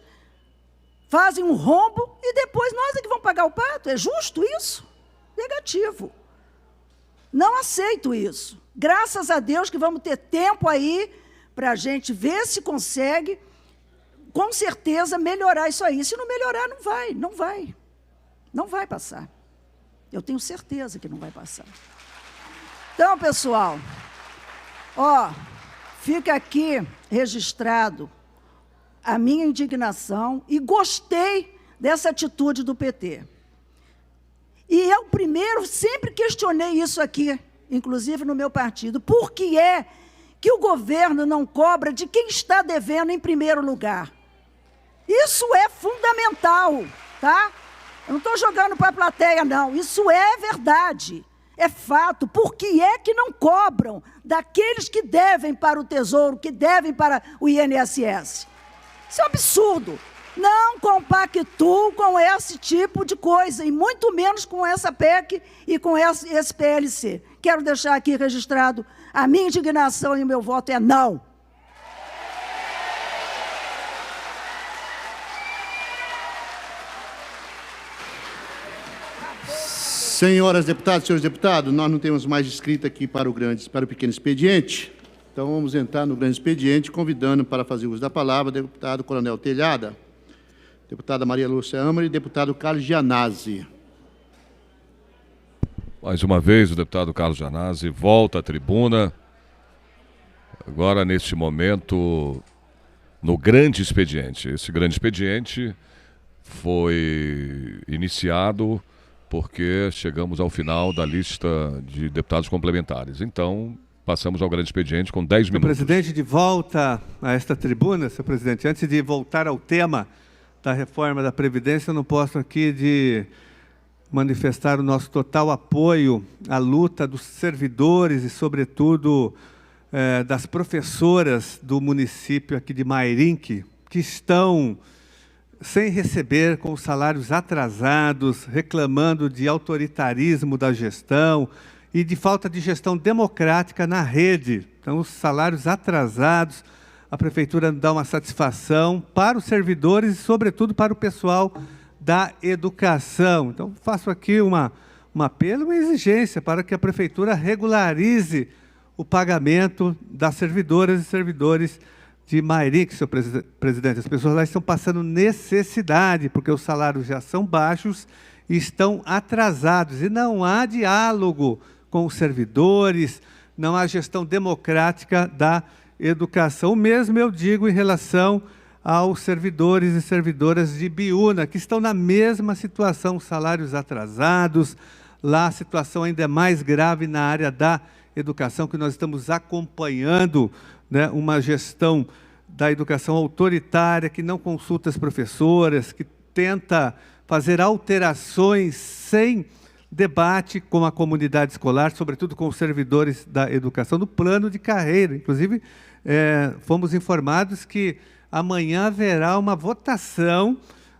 fazem um rombo e depois nós é que vamos pagar o pato. É justo isso? Negativo. Não aceito isso. Graças a Deus que vamos ter tempo aí para a gente ver se consegue, com certeza, melhorar isso aí. Se não melhorar, não vai passar. Eu tenho certeza que não vai passar. Então, pessoal, fica aqui registrado a minha indignação e gostei dessa atitude do PT. E eu, primeiro, sempre questionei isso aqui, inclusive no meu partido. Por que é que o governo não cobra de quem está devendo em primeiro lugar? Isso é fundamental, tá? Eu não estou jogando para a plateia, não. Isso é verdade, é fato. Por que é que não cobram daqueles que devem para o Tesouro, que devem para o INSS? Isso é um absurdo. Não compactuo com esse tipo de coisa, e muito menos com essa PEC e com esse PLC. Quero deixar aqui registrado a minha indignação e o meu voto é não. Senhoras deputadas, senhores deputados, nós não temos mais escrita aqui para o pequeno expediente. Então, vamos entrar no grande expediente, convidando para fazer uso da palavra o deputado Coronel Telhada, deputada Maria Lúcia Amari e deputado Carlos Gianazzi. Mais uma vez, o deputado Carlos Gianazzi volta à tribuna. Agora, neste momento, no grande expediente. Esse grande expediente foi iniciado porque chegamos ao final da lista de deputados complementares. Então, passamos ao grande expediente com 10 minutos. Senhor presidente, de volta a esta tribuna, senhor presidente, antes de voltar ao tema da reforma da Previdência, eu não posso aqui de manifestar o nosso total apoio à luta dos servidores e, sobretudo, das professoras do município aqui de Mairinque, que estão sem receber, com salários atrasados, reclamando de autoritarismo da gestão e de falta de gestão democrática na rede. Então, os salários atrasados, a prefeitura dá uma satisfação para os servidores e, sobretudo, para o pessoal da educação. Então, faço aqui um apelo, uma exigência para que a prefeitura regularize o pagamento das servidoras e servidores de Mairinque, senhor presidente. As pessoas lá estão passando necessidade, porque os salários já são baixos e estão atrasados. E não há diálogo com os servidores, não há gestão democrática da educação. O mesmo eu digo em relação aos servidores e servidoras de Biúna, que estão na mesma situação, salários atrasados. Lá a situação ainda é mais grave na área da educação, que nós estamos acompanhando, né, uma gestão da educação autoritária, que não consulta as professoras, que tenta fazer alterações sem debate com a comunidade escolar, sobretudo com os servidores da educação, no plano de carreira. Inclusive, fomos informados que amanhã haverá uma votação,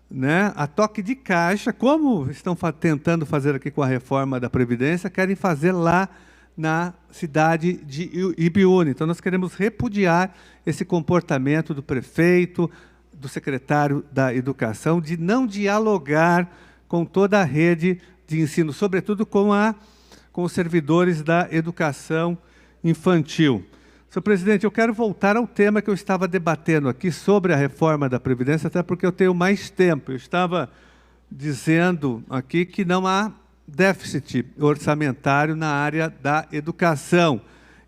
né, a toque de caixa, como estão tentando fazer aqui com a reforma da Previdência, querem fazer lá na cidade de Ibiúna. Então, nós queremos repudiar esse comportamento do prefeito, do secretário da Educação, de não dialogar com toda a rede de ensino, sobretudo com os servidores da educação infantil. Senhor presidente, eu quero voltar ao tema que eu estava debatendo aqui sobre a reforma da Previdência, até porque eu tenho mais tempo. Eu estava dizendo aqui que não há déficit orçamentário na área da educação.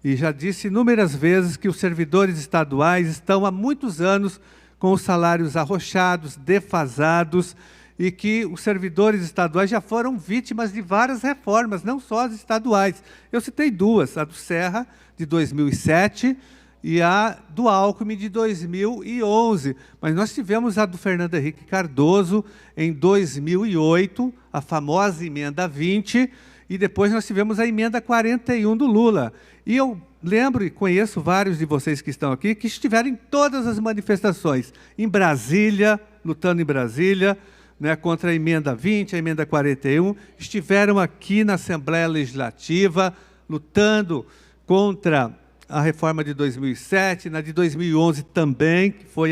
E já disse inúmeras vezes que os servidores estaduais estão há muitos anos com os salários arrochados, defasados, e que os servidores estaduais já foram vítimas de várias reformas, não só as estaduais. Eu citei duas, a do Serra, de 2007, e a do Alckmin, de 2011. Mas nós tivemos a do Fernando Henrique Cardoso, em 2008, a famosa emenda 20, e depois nós tivemos a emenda 41 do Lula. E eu lembro e conheço vários de vocês que estão aqui, que estiveram em todas as manifestações, em Brasília, lutando em Brasília, né, contra a emenda 20, a emenda 41, estiveram aqui na Assembleia Legislativa, lutando contra a reforma de 2007, na de 2011 também, que foi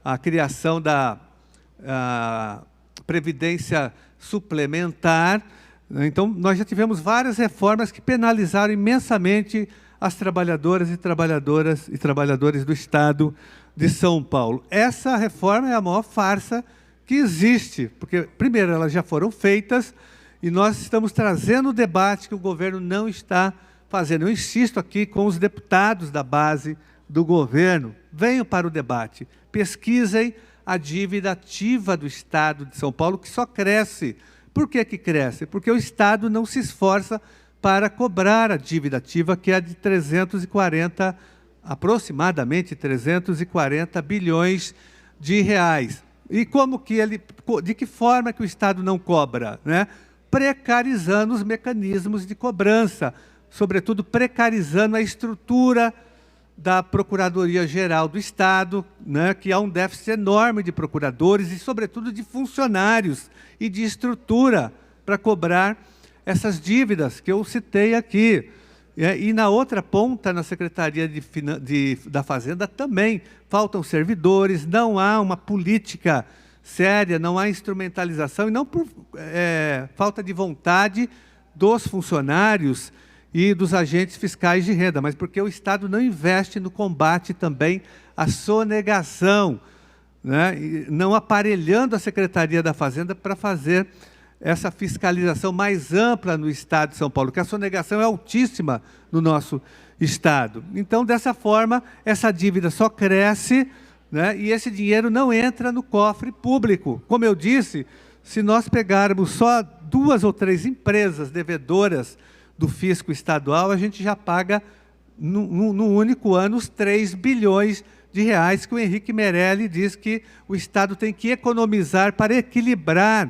a criação da Previdência Suplementar. Então, nós já tivemos várias reformas que penalizaram imensamente as trabalhadoras e trabalhadores do Estado de São Paulo. Essa reforma é a maior farsa que existe, porque, primeiro, elas já foram feitas e nós estamos trazendo o debate que o governo não está fazendo. Eu insisto aqui com os deputados da base do governo, venham para o debate, pesquisem a dívida ativa do Estado de São Paulo, que só cresce. Por que que cresce? Porque o Estado não se esforça para cobrar a dívida ativa, que é de aproximadamente 340 bilhões de reais. E de que forma que o Estado não cobra, né? Precarizando os mecanismos de cobrança, sobretudo precarizando a estrutura da Procuradoria-Geral do Estado, né, que há um déficit enorme de procuradores e, sobretudo, de funcionários e de estrutura para cobrar essas dívidas que eu citei aqui. E na outra ponta, na Secretaria da Fazenda, também faltam servidores, não há uma política séria, não há instrumentalização, e não por falta de vontade dos funcionários e dos agentes fiscais de renda, mas porque o Estado não investe no combate também à sonegação, né? E não aparelhando a Secretaria da Fazenda para fazer essa fiscalização mais ampla no Estado de São Paulo, que a sonegação é altíssima no nosso Estado. Então, dessa forma, essa dívida só cresce, né? E esse dinheiro não entra no cofre público. Como eu disse, se nós pegarmos só 2 ou 3 empresas devedoras do fisco estadual, a gente já paga, no único ano, os 3 bilhões de reais que o Henrique Meirelli diz que o Estado tem que economizar para equilibrar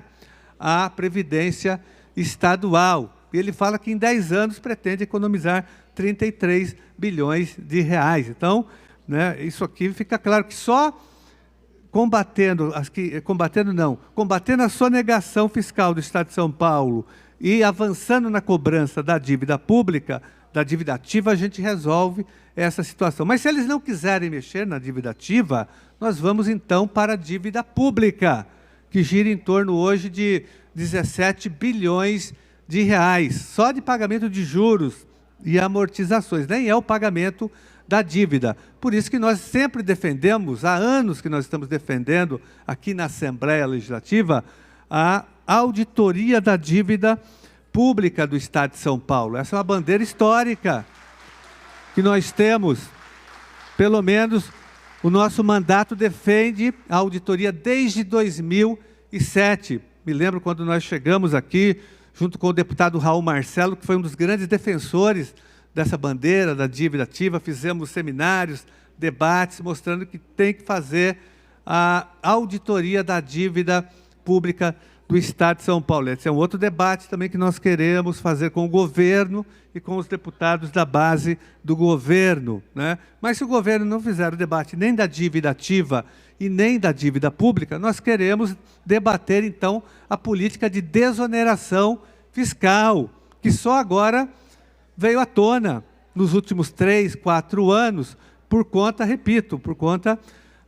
a Previdência estadual. Ele fala que em 10 anos pretende economizar 33 bilhões de reais. Então, né, isso aqui fica claro que só combatendo a sonegação fiscal do Estado de São Paulo e avançando na cobrança da dívida pública, da dívida ativa, a gente resolve essa situação. Mas se eles não quiserem mexer na dívida ativa, nós vamos então para a dívida pública, que gira em torno hoje de 17 bilhões de reais, só de pagamento de juros e amortizações, nem é o pagamento da dívida. Por isso que nós sempre defendemos, há anos que nós estamos defendendo aqui na Assembleia Legislativa, a auditoria da dívida pública do Estado de São Paulo. Essa é uma bandeira histórica que nós temos. Pelo menos o nosso mandato defende a auditoria desde 2007. Me lembro quando nós chegamos aqui, junto com o deputado Raul Marcelo, que foi um dos grandes defensores dessa bandeira da dívida ativa, fizemos seminários, debates, mostrando que tem que fazer a auditoria da dívida pública do Estado de São Paulo. Esse é um outro debate também que nós queremos fazer com o governo e com os deputados da base do governo, né? Mas se o governo não fizer o debate nem da dívida ativa e nem da dívida pública, nós queremos debater, então, a política de desoneração fiscal, que só agora veio à tona nos últimos 3, 4 anos, por conta, repito, por conta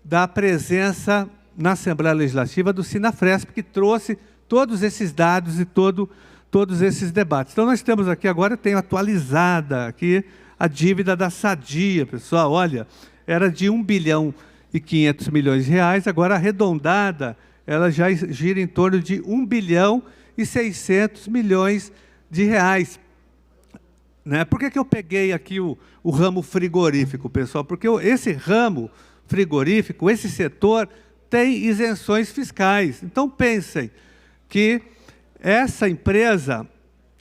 da presença na Assembleia Legislativa do Sinafresp, que trouxe todos esses dados e todos esses debates. Então, nós temos aqui agora, eu tenho atualizada aqui a dívida da Sadia, pessoal, olha, era de 1 bilhão e 500 milhões de reais, agora arredondada, ela já gira em torno de 1 bilhão e 600 milhões de reais. Né? Por que eu peguei aqui o ramo frigorífico, pessoal? Porque esse ramo frigorífico, esse setor, tem isenções fiscais. Então, pensem que essa empresa,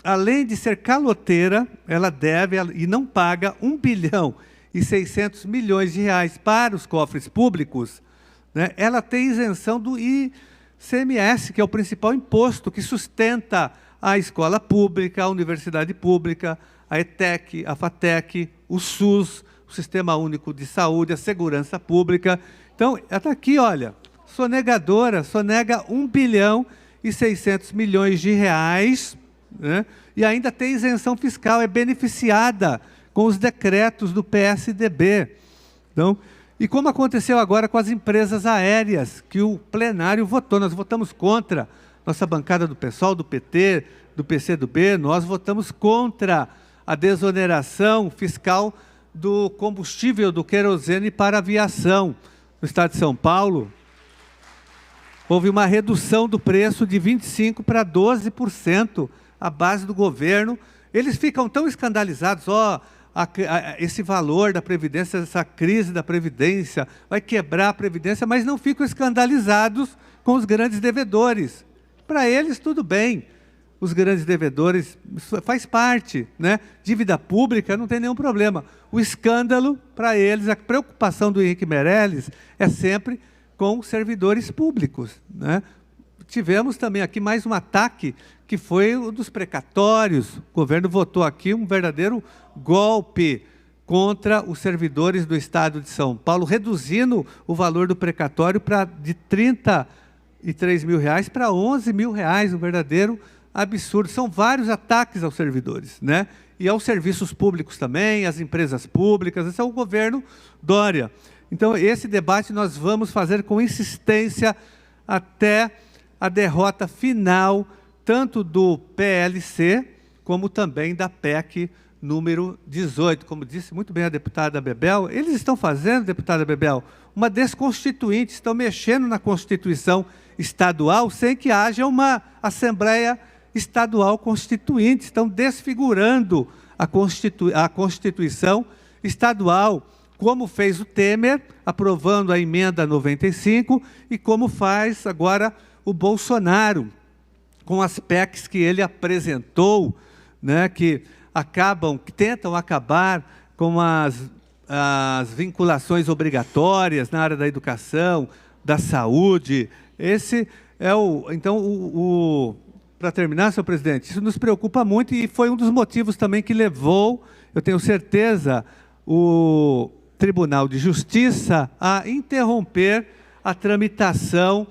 além de ser caloteira, ela deve e não paga 1 bilhão e 600 milhões de reais para os cofres públicos, né? Ela tem isenção do ICMS, que é o principal imposto que sustenta a escola pública, a universidade pública, a ETEC, a FATEC, o SUS, o Sistema Único de Saúde, a segurança pública. Então, ela está aqui, olha, sonegadora, sonega 1 bilhão e 600 milhões de reais, né? E ainda tem isenção fiscal, é beneficiada com os decretos do PSDB. Então, e como aconteceu agora com as empresas aéreas, que o plenário votou, nós votamos contra, nossa bancada do PSOL, do PT, do PCdoB, nós votamos contra a desoneração fiscal do combustível do querosene para a aviação. No estado de São Paulo, houve uma redução do preço de 25% para 12%, a base do governo. Eles ficam tão escandalizados, esse valor da Previdência, essa crise da Previdência, vai quebrar a Previdência, mas não ficam escandalizados com os grandes devedores. Para eles, tudo bem. Os grandes devedores, faz parte, né? Dívida pública não tem nenhum problema. O escândalo, para eles, a preocupação do Henrique Meirelles é sempre com servidores públicos, né? Tivemos também aqui mais um ataque, que foi o dos precatórios. O governo votou aqui um verdadeiro golpe contra os servidores do Estado de São Paulo, reduzindo o valor do precatório de R$33 mil para R$11 mil, um verdadeiro absurdo. São vários ataques aos servidores, né? E aos serviços públicos também, às empresas públicas. Esse é o governo Dória. Então, esse debate nós vamos fazer com insistência até a derrota final, tanto do PLC, como também da PEC número 18. Como disse muito bem a deputada Bebel, eles estão fazendo, deputada Bebel, uma desconstituinte, estão mexendo na Constituição estadual sem que haja uma Assembleia Estadual Constituinte, estão desfigurando a Constituição estadual, como fez o Temer, aprovando a emenda 95, e como faz agora o Bolsonaro, com as PECs que ele apresentou, né, que tentam acabar com as vinculações obrigatórias na área da educação, da saúde. Esse é para terminar, senhor presidente, isso nos preocupa muito e foi um dos motivos também que levou, eu tenho certeza, o Tribunal de Justiça a interromper a tramitação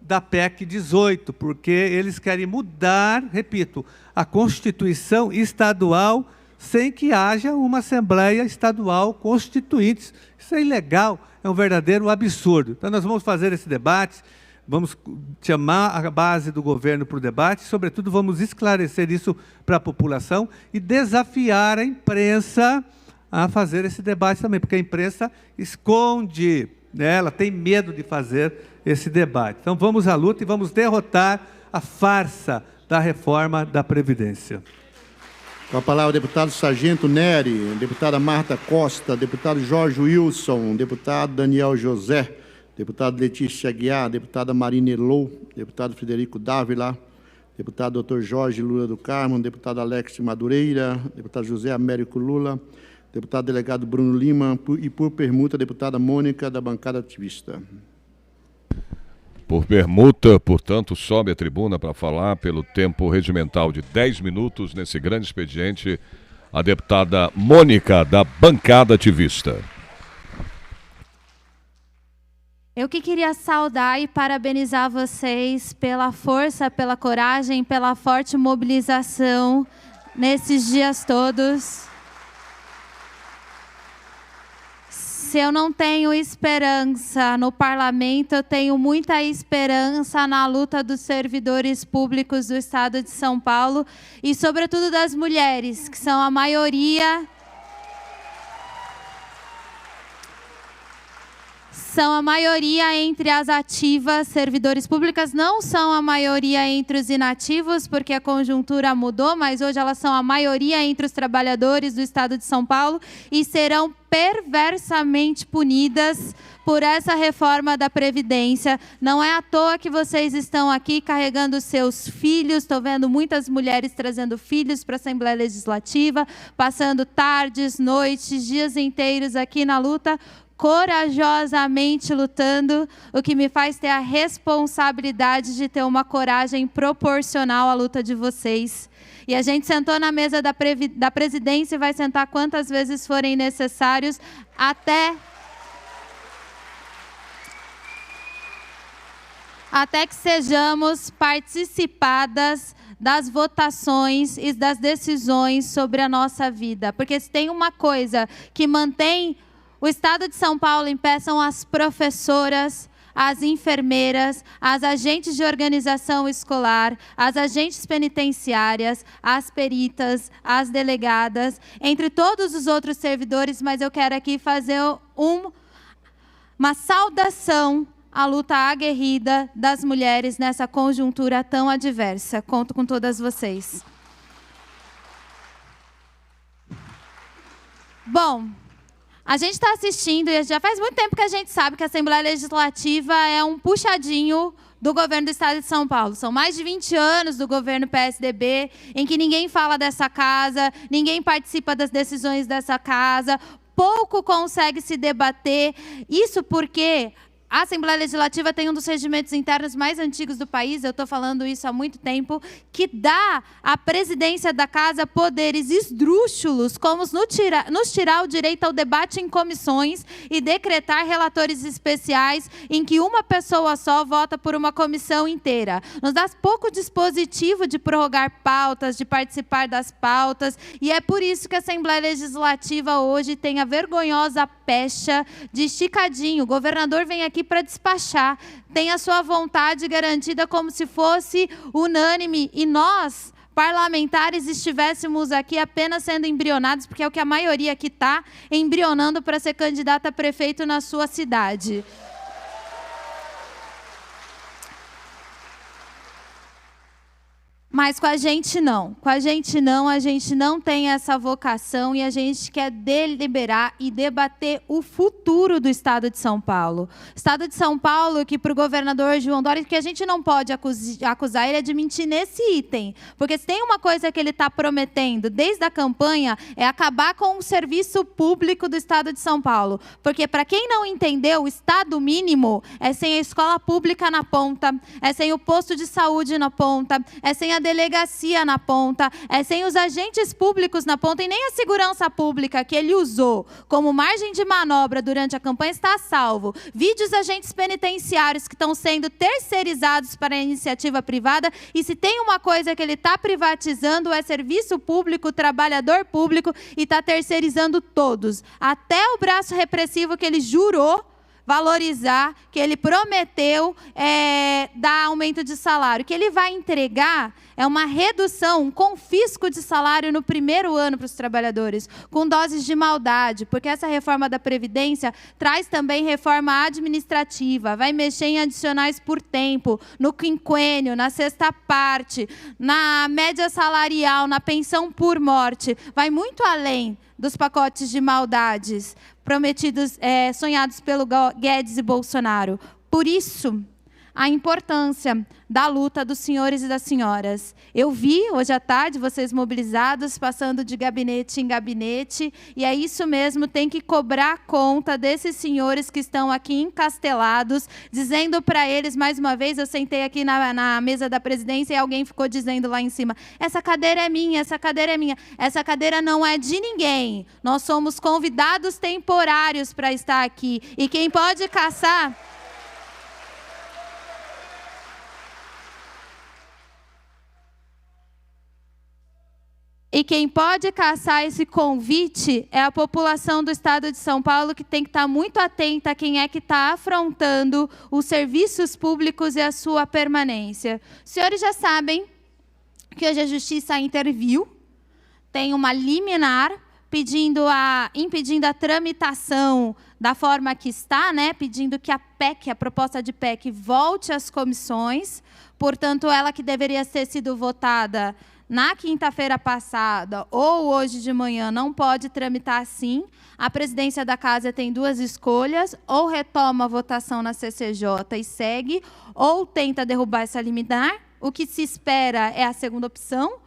da PEC 18, porque eles querem mudar, repito, a Constituição estadual sem que haja uma Assembleia Estadual Constituinte. Isso é ilegal, é um verdadeiro absurdo. Então, nós vamos fazer esse debate, vamos chamar a base do governo para o debate, sobretudo vamos esclarecer isso para a população e desafiar a imprensa a fazer esse debate também, porque a imprensa esconde, né? Ela tem medo de fazer esse debate. Então, vamos à luta e vamos derrotar a farsa da reforma da Previdência. Com a palavra o deputado Sargento Nery, deputada Marta Costa, deputado Jorge Wilson, deputado Daniel José, deputado Letícia Aguiar, deputada Marina Elou, deputado Frederico Dávila, deputado Dr. Jorge Lula do Carmo, deputado Alex Madureira, deputado José Américo Lula, deputado delegado Bruno Lima e, por permuta, deputada Mônica, da bancada ativista. Por permuta, portanto, sobe a tribuna para falar pelo tempo regimental de 10 minutos nesse grande expediente, a deputada Mônica, da bancada ativista. Eu que queria saudar e parabenizar vocês pela força, pela coragem, pela forte mobilização nesses dias todos. Se eu não tenho esperança no parlamento, eu tenho muita esperança na luta dos servidores públicos do Estado de São Paulo e, sobretudo, das mulheres, que são a maioria. São a maioria entre as ativas, servidores públicas, não são a maioria entre os inativos, porque a conjuntura mudou, mas hoje elas são a maioria entre os trabalhadores do Estado de São Paulo e serão perversamente punidas por essa reforma da Previdência. Não é à toa que vocês estão aqui carregando seus filhos, estou vendo muitas mulheres trazendo filhos para a Assembleia Legislativa, passando tardes, noites, dias inteiros aqui na luta, corajosamente lutando, o que me faz ter a responsabilidade de ter uma coragem proporcional à luta de vocês. E a gente sentou na mesa da presidência e vai sentar quantas vezes forem necessários até que sejamos participadas das votações e das decisões sobre a nossa vida. Porque se tem uma coisa que mantém o Estado de São Paulo em pé, são as professoras, as enfermeiras, as agentes de organização escolar, as agentes penitenciárias, as peritas, as delegadas, entre todos os outros servidores, mas eu quero aqui fazer uma saudação à luta aguerrida das mulheres nessa conjuntura tão adversa. Conto com todas vocês. Bom, a gente está assistindo, e já faz muito tempo que a gente sabe que a Assembleia Legislativa é um puxadinho do governo do Estado de São Paulo. São mais de 20 anos do governo PSDB, em que ninguém fala dessa casa, ninguém participa das decisões dessa casa, pouco consegue se debater. Isso porque a Assembleia Legislativa tem um dos regimentos internos mais antigos do país, eu estou falando isso há muito tempo, que dá à presidência da casa poderes esdrúxulos, como nos tirar o direito ao debate em comissões e decretar relatores especiais em que uma pessoa só vota por uma comissão inteira. Nos dá pouco dispositivo de prorrogar pautas, de participar das pautas, e é por isso que a Assembleia Legislativa hoje tem a vergonhosa pecha de esticadinho. O governador vem aqui para despachar, tem a sua vontade garantida como se fosse unânime, e nós, parlamentares, estivéssemos aqui apenas sendo embrionados, porque é o que a maioria aqui está, embrionando para ser candidata a prefeito na sua cidade. Mas com a gente não, a gente não tem essa vocação e a gente quer deliberar e debater o futuro do Estado de São Paulo. Estado de São Paulo que para o governador João Dória, que a gente não pode acusar ele de mentir nesse item, porque se tem uma coisa que ele está prometendo desde a campanha é acabar com o serviço público do Estado de São Paulo. Porque para quem não entendeu, o Estado mínimo é sem a escola pública na ponta, é sem o posto de saúde na ponta, é sem a delegacia na ponta, é sem os agentes públicos na ponta, e nem a segurança pública que ele usou como margem de manobra durante a campanha está a salvo. Vide os agentes penitenciários que estão sendo terceirizados para a iniciativa privada, e se tem uma coisa que ele está privatizando é serviço público, trabalhador público, e está terceirizando todos. Até o braço repressivo que ele jurou valorizar, que ele prometeu dar aumento de salário. O que ele vai entregar é uma redução, um confisco de salário no primeiro ano para os trabalhadores, com doses de maldade, porque essa reforma da Previdência traz também reforma administrativa, vai mexer em adicionais por tempo, no quinquênio, na sexta parte, na média salarial, na pensão por morte, vai muito além dos pacotes de maldades prometidos, sonhados pelo Guedes e Bolsonaro. Por isso, a importância da luta dos senhores e das senhoras. Eu vi, hoje à tarde, vocês mobilizados, passando de gabinete em gabinete, e é isso mesmo, tem que cobrar conta desses senhores que estão aqui encastelados, dizendo para eles, mais uma vez, eu sentei aqui na mesa da presidência e alguém ficou dizendo lá em cima, essa cadeira é minha, essa cadeira é minha. Essa cadeira não é de ninguém. Nós somos convidados temporários para estar aqui. E quem pode caçar... E quem pode caçar esse convite é a população do Estado de São Paulo, que tem que estar muito atenta a quem é que está afrontando os serviços públicos e a sua permanência. Os senhores já sabem que hoje a Justiça interviu, tem uma liminar impedindo a tramitação da forma que está, né? Pedindo que a PEC, a proposta de PEC, volte às comissões. Portanto, ela que deveria ter sido votada na quinta-feira passada ou hoje de manhã não pode tramitar assim. A presidência da Casa tem duas escolhas, ou retoma a votação na CCJ e segue, ou tenta derrubar essa liminar. O que se espera é a segunda opção.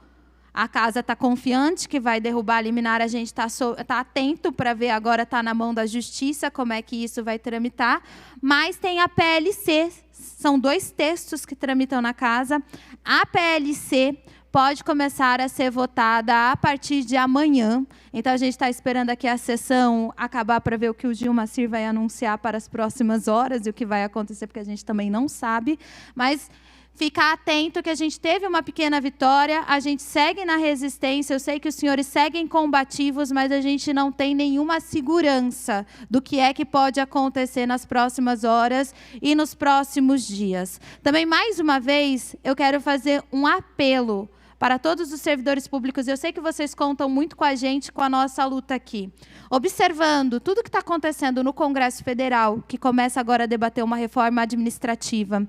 A Casa está confiante que vai derrubar a liminar, a gente está atento para ver, agora está na mão da Justiça como é que isso vai tramitar. Mas tem a PLC, são 2 textos que tramitam na Casa. A PLC pode começar a ser votada a partir de amanhã. Então, a gente está esperando aqui a sessão acabar para ver o que o Gilmar Cir vai anunciar para as próximas horas e o que vai acontecer, porque a gente também não sabe. Mas ficar atento que a gente teve uma pequena vitória, a gente segue na resistência, eu sei que os senhores seguem combativos, mas a gente não tem nenhuma segurança do que é que pode acontecer nas próximas horas e nos próximos dias. Também, mais uma vez, eu quero fazer um apelo para todos os servidores públicos. Eu sei que vocês contam muito com a gente, com a nossa luta aqui. Observando tudo que está acontecendo no Congresso Federal, que começa agora a debater uma reforma administrativa,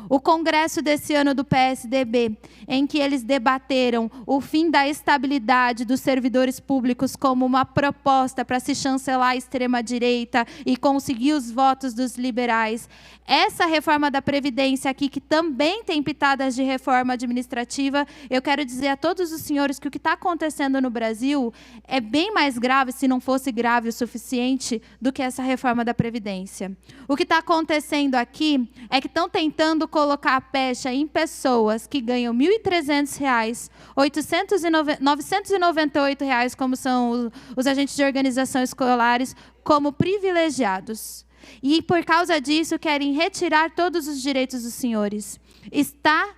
o congresso desse ano do PSDB, em que eles debateram o fim da estabilidade dos servidores públicos como uma proposta para se chancelar a extrema-direita e conseguir os votos dos liberais. Essa reforma da Previdência aqui, que também tem pitadas de reforma administrativa, eu quero dizer a todos os senhores que o que está acontecendo no Brasil é bem mais grave, se não fosse grave o suficiente, do que essa reforma da Previdência. O que está acontecendo aqui é que estão tentando colocar a pecha em pessoas que ganham R$ 1.300, R$ 998, como são os agentes de organização escolares, como privilegiados. E, por causa disso, querem retirar todos os direitos dos senhores. Está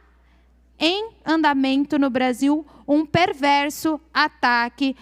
em andamento no Brasil um perverso ataque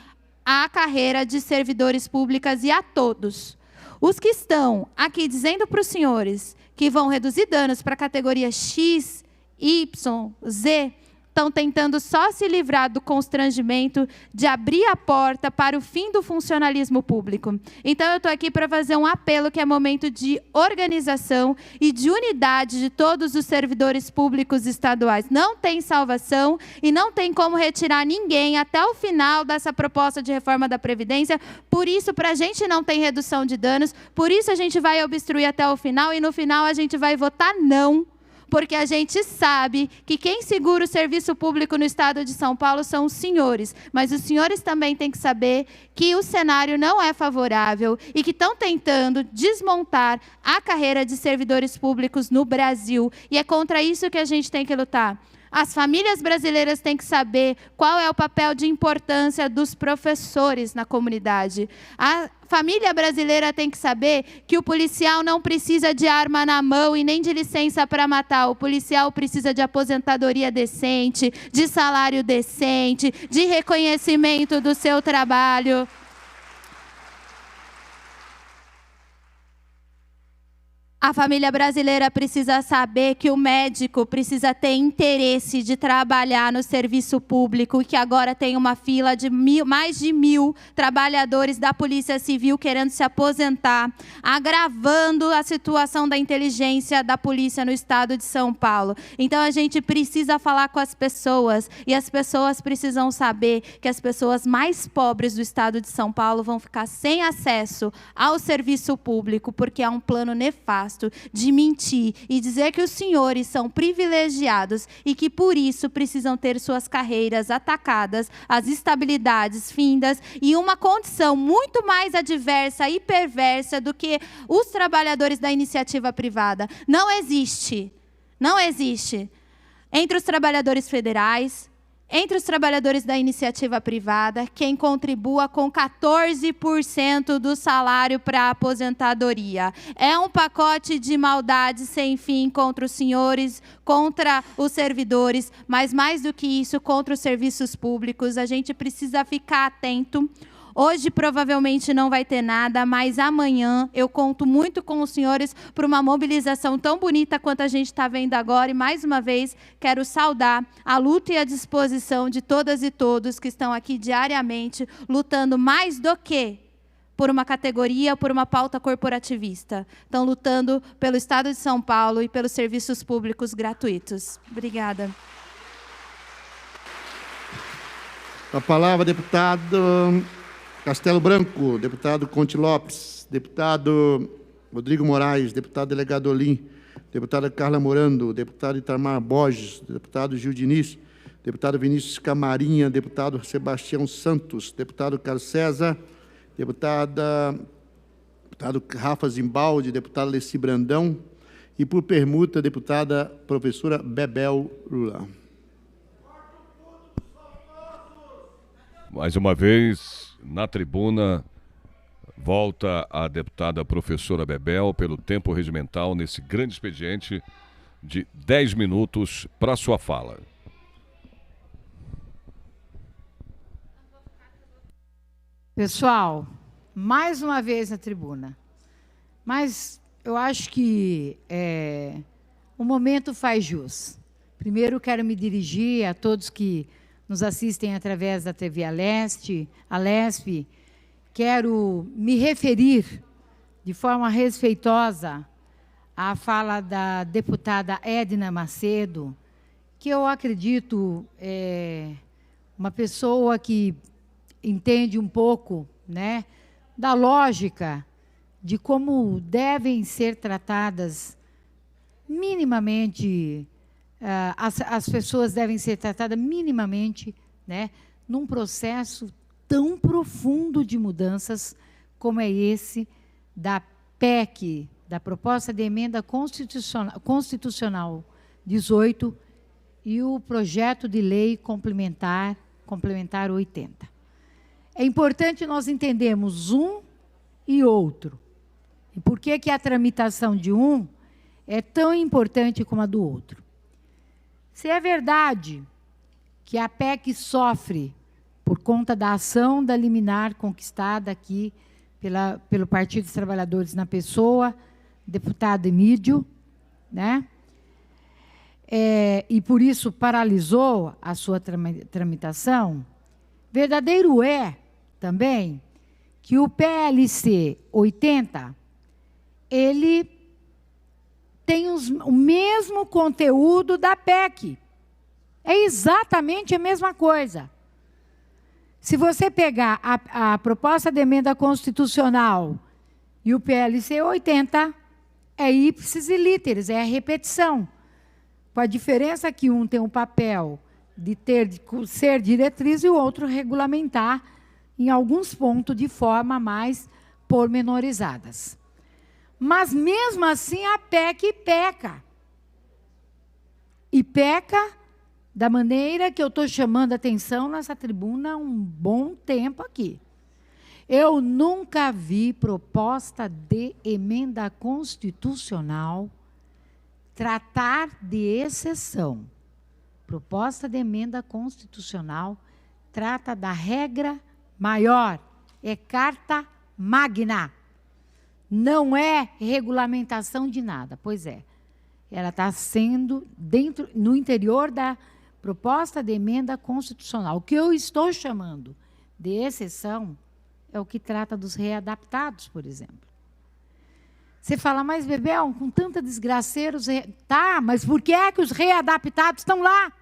à carreira de servidores públicos e a todos. Os que estão aqui dizendo para os senhores que vão reduzir danos para a categoria X, Y, Z, estão tentando só se livrar do constrangimento de abrir a porta para o fim do funcionalismo público. Então, eu estou aqui para fazer um apelo que é momento de organização e de unidade de todos os servidores públicos estaduais. Não tem salvação e não tem como retirar ninguém até o final dessa proposta de reforma da Previdência. Por isso, para a gente não tem redução de danos, por isso a gente vai obstruir até o final e no final a gente vai votar não. Porque a gente sabe que quem segura o serviço público no Estado de São Paulo são os senhores. Mas os senhores também têm que saber que o cenário não é favorável e que estão tentando desmontar a carreira de servidores públicos no Brasil. E é contra isso que a gente tem que lutar. As famílias brasileiras têm que saber qual é o papel de importância dos professores na comunidade. A família brasileira tem que saber que o policial não precisa de arma na mão e nem de licença para matar. O policial precisa de aposentadoria decente, de salário decente, de reconhecimento do seu trabalho. A família brasileira precisa saber que o médico precisa ter interesse de trabalhar no serviço público e que agora tem uma fila de mais de 1.000 trabalhadores da Polícia Civil querendo se aposentar, agravando a situação da inteligência da polícia no Estado de São Paulo. Então, a gente precisa falar com as pessoas e as pessoas precisam saber que as pessoas mais pobres do Estado de São Paulo vão ficar sem acesso ao serviço público porque é um plano nefasto nefasto de mentir e dizer que os senhores são privilegiados e que, por isso, precisam ter suas carreiras atacadas, as estabilidades findas e uma condição muito mais adversa e perversa do que os trabalhadores da iniciativa privada. Não existe. Não existe. Entre os trabalhadores federais, entre os trabalhadores da iniciativa privada, quem contribua com 14% do salário para a aposentadoria. É um pacote de maldade sem fim contra os senhores, contra os servidores, mas mais do que isso, contra os serviços públicos. A gente precisa ficar atento. Hoje provavelmente não vai ter nada, mas amanhã eu conto muito com os senhores por uma mobilização tão bonita quanto a gente está vendo agora. E mais uma vez quero saudar a luta e a disposição de todas e todos que estão aqui diariamente lutando mais do que por uma categoria, por uma pauta corporativista. Estão lutando pelo Estado de São Paulo e pelos serviços públicos gratuitos. Obrigada. A palavra, deputado Castelo Branco, deputado Conte Lopes, deputado Rodrigo Moraes, deputado delegado Olim, deputada Carla Morando, deputado Itamar Borges, deputado Gil Diniz, deputado Vinícius Camarinha, deputado Sebastião Santos, deputado Carlos César, deputado Rafa Zimbaldi, deputado Leci Brandão e, por permuta, deputada professora Bebel Lula. Mais uma vez, na tribuna, volta a deputada professora Bebel pelo tempo regimental nesse grande expediente de 10 minutos para sua fala. Pessoal, mais uma vez na tribuna. Mas eu acho que o momento faz jus. Primeiro, quero me dirigir a todos que nos assistem através da TV Alesp. Quero me referir de forma respeitosa à fala da deputada Edna Macedo, que eu acredito uma pessoa que entende um pouco, né, da lógica de como devem ser tratadas minimamente, as pessoas devem ser tratadas minimamente, né, num processo tão profundo de mudanças como é esse da PEC, da Proposta de Emenda Constitucional 18 e o projeto de lei complementar 80. É importante nós entendermos um e outro. E por que que a tramitação de um é tão importante como a do outro? Se é verdade que a PEC sofre por conta da ação da liminar conquistada aqui pelo Partido dos Trabalhadores na pessoa, deputado Emídio, né? E por isso paralisou a sua tramitação, verdadeiro é também que o PLC 80, ele tem o mesmo conteúdo da PEC. É exatamente a mesma coisa. Se você pegar a proposta de emenda constitucional e o PLC 80, é ipsis e literis, é a repetição. Com a diferença que um tem um papel de ser diretriz e o outro regulamentar em alguns pontos de forma mais pormenorizadas. Mas, mesmo assim, a PEC peca. E peca da maneira que eu estou chamando a atenção nessa tribuna há um bom tempo aqui. Eu nunca vi proposta de emenda constitucional tratar de exceção. Proposta de emenda constitucional trata da regra maior, é carta magna. Não é regulamentação de nada, pois é. Ela está sendo no interior da proposta de emenda constitucional. O que eu estou chamando de exceção é o que trata dos readaptados, por exemplo. Você fala, mas Bebel, com tanta desgraceira, tá, mas por que é que os readaptados estão lá?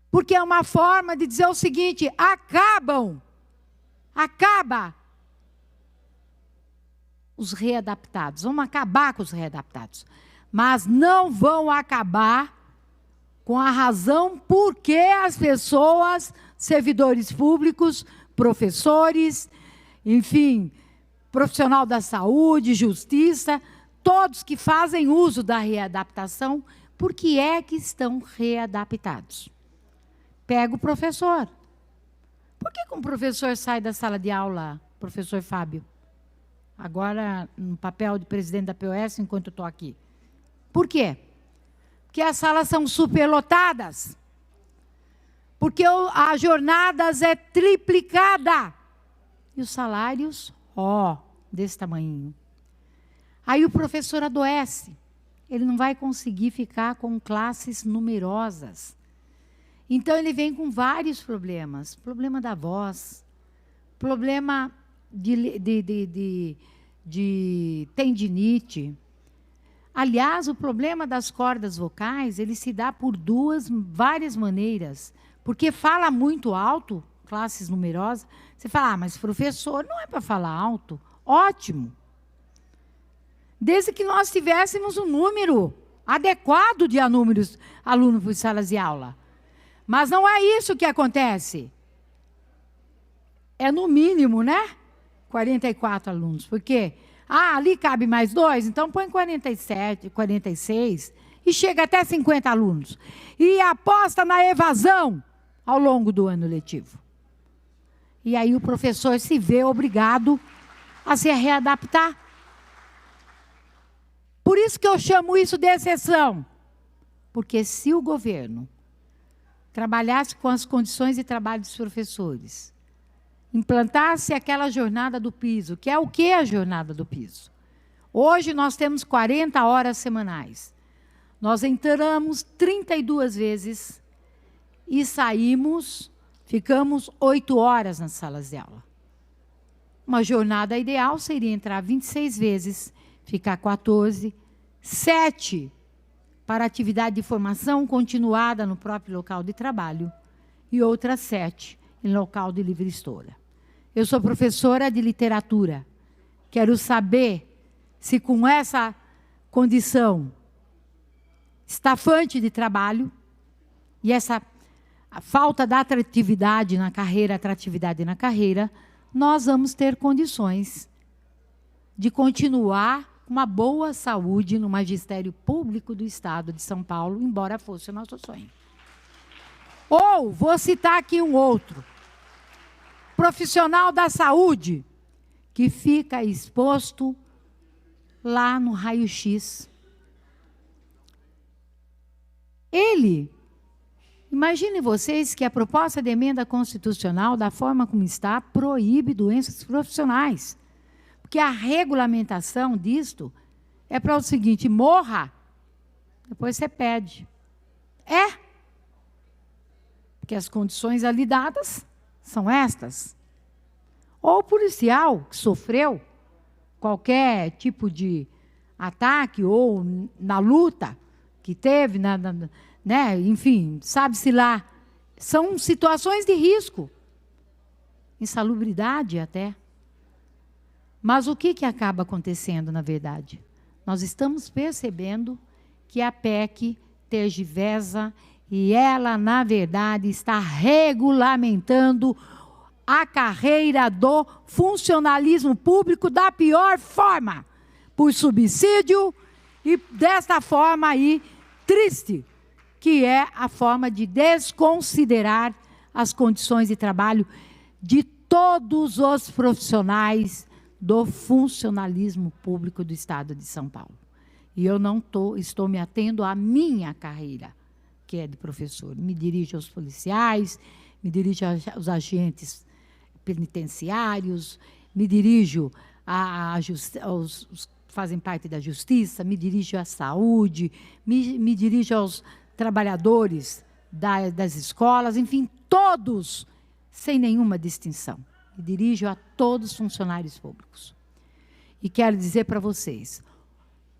Porque é uma forma de dizer o seguinte, acaba os readaptados, vamos acabar com os readaptados. Mas não vão acabar com a razão por que as pessoas, servidores públicos, professores, enfim, profissional da saúde, justiça, todos que fazem uso da readaptação, por que é que estão readaptados? Pega o professor. Por que um professor sai da sala de aula, professor Fábio? Agora, no papel de presidente da POS, enquanto eu estou aqui. Por quê? Porque as salas são superlotadas. Porque as jornadas é triplicada. E os salários, desse tamanho. Aí o professor adoece. Ele não vai conseguir ficar com classes numerosas. Então, ele vem com vários problemas. Problema da voz, problema de tendinite. Aliás, o problema das cordas vocais, ele se dá por várias maneiras. Porque fala muito alto, classes numerosas. Você fala, mas professor, não é para falar alto. Ótimo. Desde que nós tivéssemos um número adequado de alunos por salas de aula. Mas não é isso que acontece. É no mínimo, né? 44 alunos. Por quê? Ali cabe mais 2, então põe 47, 46 e chega até 50 alunos. E aposta na evasão ao longo do ano letivo. E aí o professor se vê obrigado a se readaptar. Por isso que eu chamo isso de exceção. Porque se o governo trabalhasse com as condições de trabalho dos professores, implantasse aquela jornada do piso, que é o que a jornada do piso? Hoje nós temos 40 horas semanais. Nós entramos 32 vezes e saímos, ficamos 8 horas nas salas de aula. Uma jornada ideal seria entrar 26 vezes, ficar 14, 7 para atividade de formação continuada no próprio local de trabalho e outras 7 em local de livre escolha. Eu sou professora de literatura. Quero saber se com essa condição estafante de trabalho e essa falta da atratividade na carreira, nós vamos ter condições de continuar com uma boa saúde no magistério público do Estado de São Paulo, embora fosse o nosso sonho. Ou, vou citar aqui um outro, profissional da saúde, que fica exposto lá no raio-x. Imaginem vocês que a proposta de emenda constitucional, da forma como está, proíbe doenças profissionais. Porque a regulamentação disto é para o seguinte, morra, depois você pede. Porque as condições ali dadas são estas. Ou o policial que sofreu qualquer tipo de ataque ou na luta que teve, né? Enfim, sabe-se lá. São situações de risco. Insalubridade até. Mas o que acaba acontecendo, na verdade? Nós estamos percebendo que a PEC tergiversa e ela, na verdade, está regulamentando a carreira do funcionalismo público da pior forma, por subsídio e desta forma aí, triste, que é a forma de desconsiderar as condições de trabalho de todos os profissionais do funcionalismo público do Estado de São Paulo. E eu não estou me atendo à minha carreira, que é de professor. Me dirijo aos policiais, me dirijo aos agentes penitenciários, me dirijo aos que fazem parte da justiça, me dirijo à saúde, me dirijo aos trabalhadores das escolas, enfim, todos, sem nenhuma distinção. Me dirijo a todos os funcionários públicos. E quero dizer para vocês,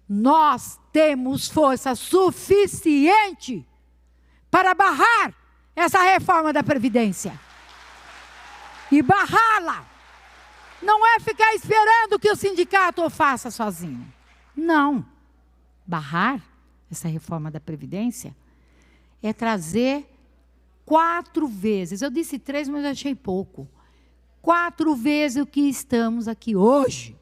nós temos força suficiente para barrar essa reforma da Previdência. E barrá-la Não é ficar esperando que o sindicato faça sozinho. Não. Barrar essa reforma da Previdência é trazer 4 vezes. Eu disse 3, mas eu achei pouco. 4 vezes o que estamos aqui hoje.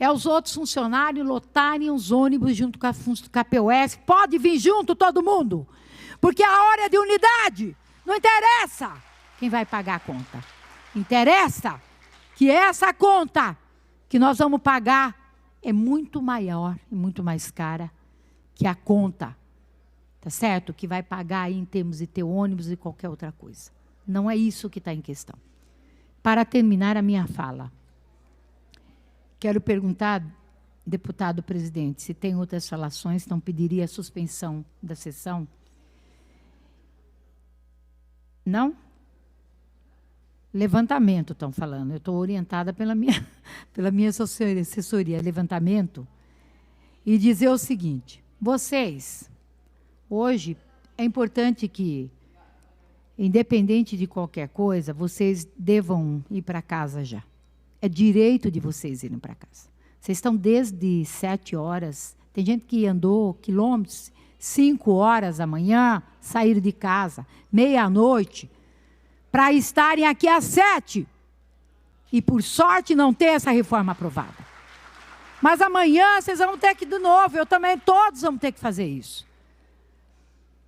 É os outros funcionários lotarem os ônibus junto com a POS. Pode vir junto todo mundo. Porque a hora é de unidade. Não interessa quem vai pagar a conta. Interessa que essa conta que nós vamos pagar é muito maior e muito mais cara que a conta, tá certo? Que vai pagar aí em termos de ter ônibus e qualquer outra coisa. Não é isso que está em questão. Para terminar a minha fala, quero perguntar, deputado presidente, se tem outras falações, então pediria a suspensão da sessão. Não? Levantamento, estão falando. Eu estou orientada pela minha assessoria. Levantamento. E dizer o seguinte, vocês, hoje, é importante que, independente de qualquer coisa, vocês devam ir para casa já. É direito de vocês irem para casa. Vocês estão desde 7 horas, tem gente que andou quilômetros, 5 horas da manhã, saíram de casa, meia-noite, para estarem aqui às 7. E, por sorte, não ter essa reforma aprovada. Mas amanhã vocês vão ter que, de novo, eu também, todos vamos ter que fazer isso.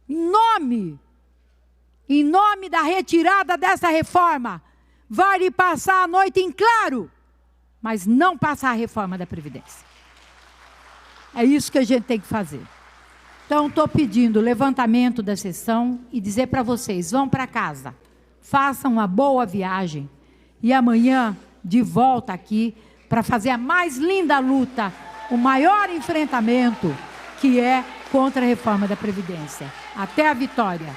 Em nome da retirada dessa reforma, vale passar a noite em claro, mas não passar a reforma da Previdência. É isso que a gente tem que fazer. Então, estou pedindo o levantamento da sessão e dizer para vocês, vão para casa, façam uma boa viagem e amanhã de volta aqui para fazer a mais linda luta, o maior enfrentamento que é contra a reforma da Previdência. Até a vitória.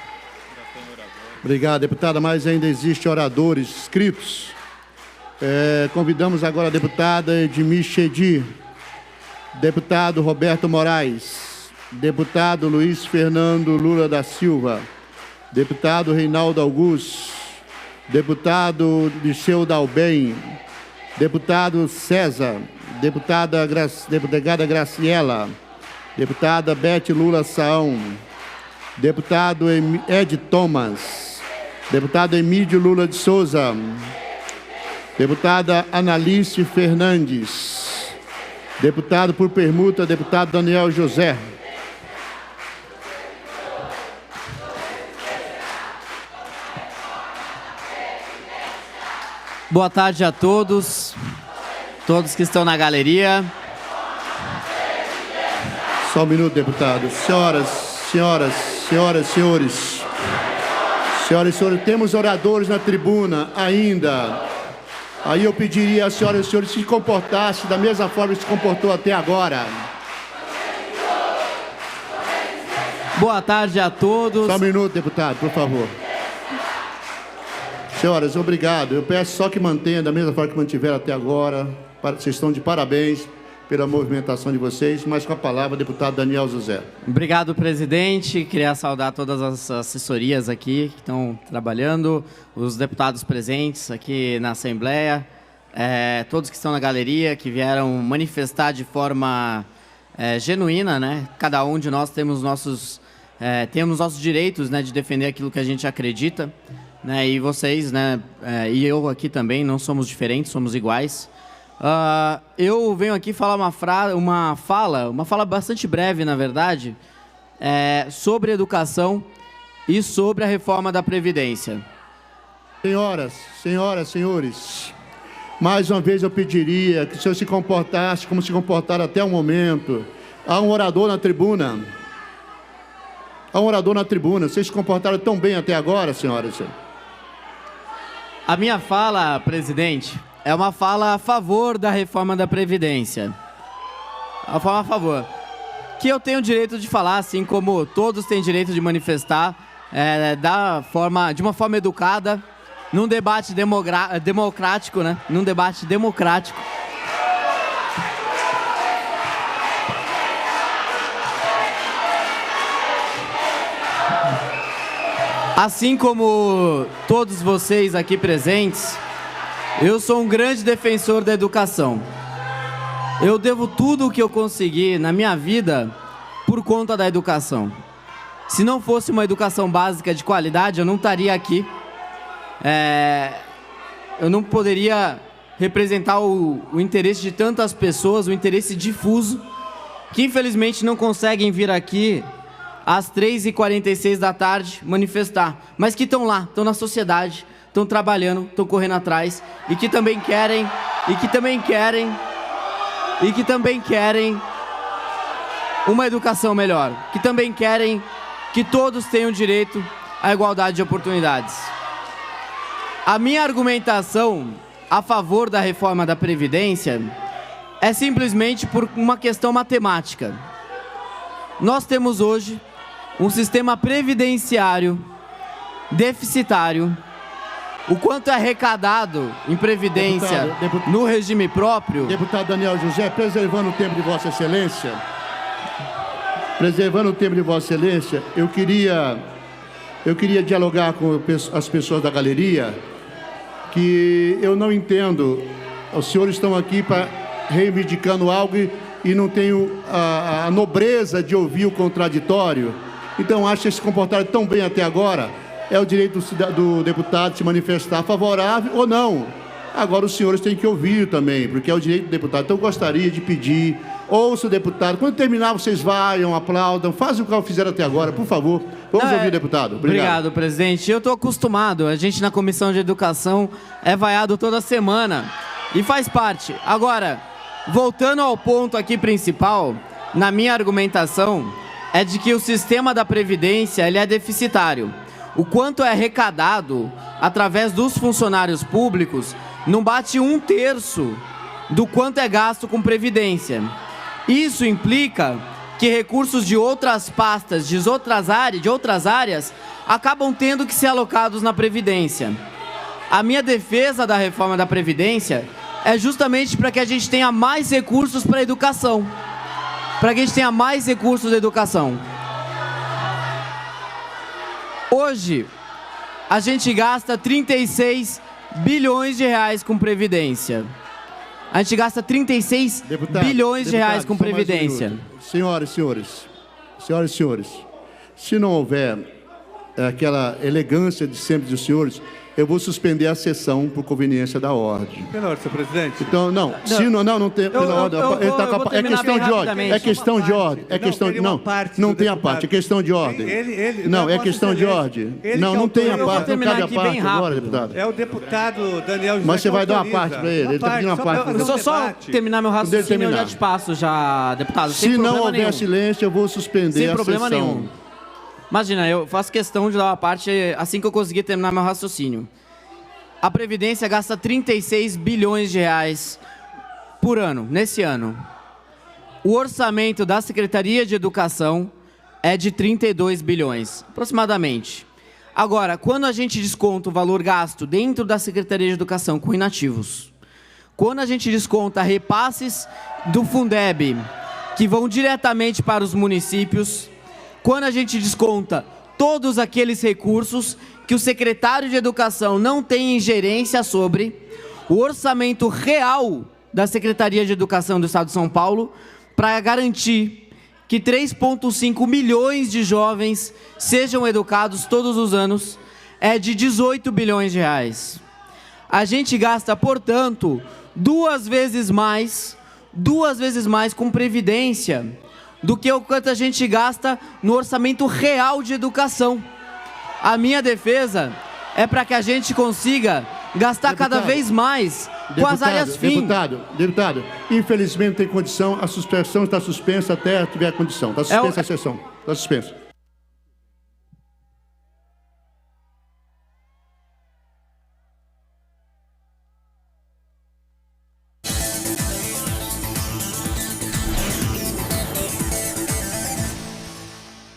Obrigado, deputada, mas ainda existem oradores inscritos. Convidamos agora a deputada Edmir Chedi, deputado Roberto Moraes, deputado Luiz Fernando Lula da Silva, deputado Reinaldo Augusto, deputado Liceu Dalben, deputado César, deputada Graciela, deputada Bete Lula Saão, deputado Ed Thomas, deputado Emílio Lula de Souza, deputada Analice Fernandes, deputado por permuta, deputado Daniel José. Boa tarde a todos que estão na galeria. Só um minuto, deputado. Senhoras, senhores, temos oradores na tribuna ainda. Aí eu pediria às senhoras e senhores que se comportassem da mesma forma que se comportou até agora. Boa tarde a todos. Só um minuto, deputado, por favor. Senhoras, obrigado. Eu peço só que mantenha da mesma forma que mantiveram até agora. Vocês estão de parabéns pela movimentação de vocês. Mas com a palavra, deputado Daniel José. Obrigado, presidente. Queria saudar todas as assessorias aqui que estão trabalhando, os deputados presentes aqui na Assembleia, todos que estão na galeria, que vieram manifestar de forma genuína, né? Cada um de nós temos nossos direitos, né, de defender aquilo que a gente acredita. Né, e vocês, né, e eu aqui também, não somos diferentes, somos iguais. Eu venho aqui falar uma fala bastante breve, na verdade, sobre educação e sobre a reforma da Previdência. Senhores, mais uma vez eu pediria que o senhor se comportasse como se comportaram até o momento. Há um orador na tribuna. Vocês se comportaram tão bem até agora, senhoras. A minha fala, presidente, é uma fala a favor da reforma da Previdência. Uma fala a favor. Que eu tenho o direito de falar, assim como todos têm direito de manifestar, de uma forma educada, num debate democrático, né? Num debate democrático. Assim como todos vocês aqui presentes, Eu sou um grande defensor da educação. Eu devo tudo o que eu consegui na minha vida por conta da educação. Se não fosse uma educação básica de qualidade, eu não estaria aqui. Eu não poderia representar o interesse de tantas pessoas, o interesse difuso, que infelizmente não conseguem vir aqui às 3h46 da tarde manifestar, mas que estão lá, estão na sociedade, estão trabalhando, estão correndo atrás, e que também querem uma educação melhor, que também querem que todos tenham direito à igualdade de oportunidades. A minha argumentação a favor da reforma da Previdência é simplesmente por uma questão matemática. Nós temos hoje um sistema previdenciário deficitário. O quanto é arrecadado em previdência no regime próprio... Deputado Daniel José, preservando o tempo de Vossa Excelência, eu queria dialogar com as pessoas da galeria, que eu não entendo, os senhores estão aqui reivindicando algo e não tenho a nobreza de ouvir o contraditório. Então, acho que se comportaram tão bem até agora, é o direito do deputado se manifestar favorável ou não. Agora, os senhores têm que ouvir também, porque é o direito do deputado. Então, eu gostaria de pedir, ouça o deputado. Quando terminar, vocês vaiam, aplaudam, fazem o que fizeram até agora, por favor. Vamos ouvir o deputado. Obrigado, presidente. Eu estou acostumado. A gente, na Comissão de Educação, é vaiado toda semana e faz parte. Agora, voltando ao ponto aqui principal, na minha argumentação, é de que o sistema da Previdência ele é deficitário. O quanto é arrecadado através dos funcionários públicos não bate 1/3 do quanto é gasto com Previdência. Isso implica que recursos de outras pastas, de outras áreas, acabam tendo que ser alocados na Previdência. A minha defesa da reforma da Previdência é justamente para que a gente tenha mais recursos para a educação. Para que a gente tenha mais recursos da educação. Hoje, a gente gasta 36 bilhões de reais com Previdência. A gente gasta 36 bilhões de reais com Previdência. Senhoras e senhores, se não houver aquela elegância de sempre dos senhores, eu vou suspender a sessão por conveniência da ordem. Pela ordem, senhor presidente. Então, não tem pela ordem. É questão de ordem. É questão de ordem. É questão de não tem a parte. É questão de ordem. Não, é questão de ordem. Não tem a parte. Não cabe a parte agora, deputado. É o deputado Daniel José. Mas você vai dar uma parte para ele. Ele está pedindo uma parte. Só terminar meu raciocínio, eu já te passo já, deputado. Se não houver silêncio, eu vou suspender a sessão. Sem problema nenhum. Imagina, eu faço questão de dar uma parte assim que eu conseguir terminar meu raciocínio. A Previdência gasta 36 bilhões de reais por ano, nesse ano. O orçamento da Secretaria de Educação é de 32 bilhões, aproximadamente. Agora, quando a gente desconta o valor gasto dentro da Secretaria de Educação com inativos, quando a gente desconta repasses do Fundeb, que vão diretamente para os municípios, quando a gente desconta todos aqueles recursos que o secretário de Educação não tem ingerência sobre, o orçamento real da Secretaria de Educação do Estado de São Paulo, para garantir que 3,5 milhões de jovens sejam educados todos os anos, é de 18 bilhões de reais. A gente gasta, portanto, duas vezes mais com Previdência, do que o quanto a gente gasta no orçamento real de educação. A minha defesa é para que a gente consiga gastar cada vez mais com as áreas fim. Deputado, infelizmente tem condição, a suspensão está suspensa até tiver condição. Está suspensa a sessão. Está suspensa.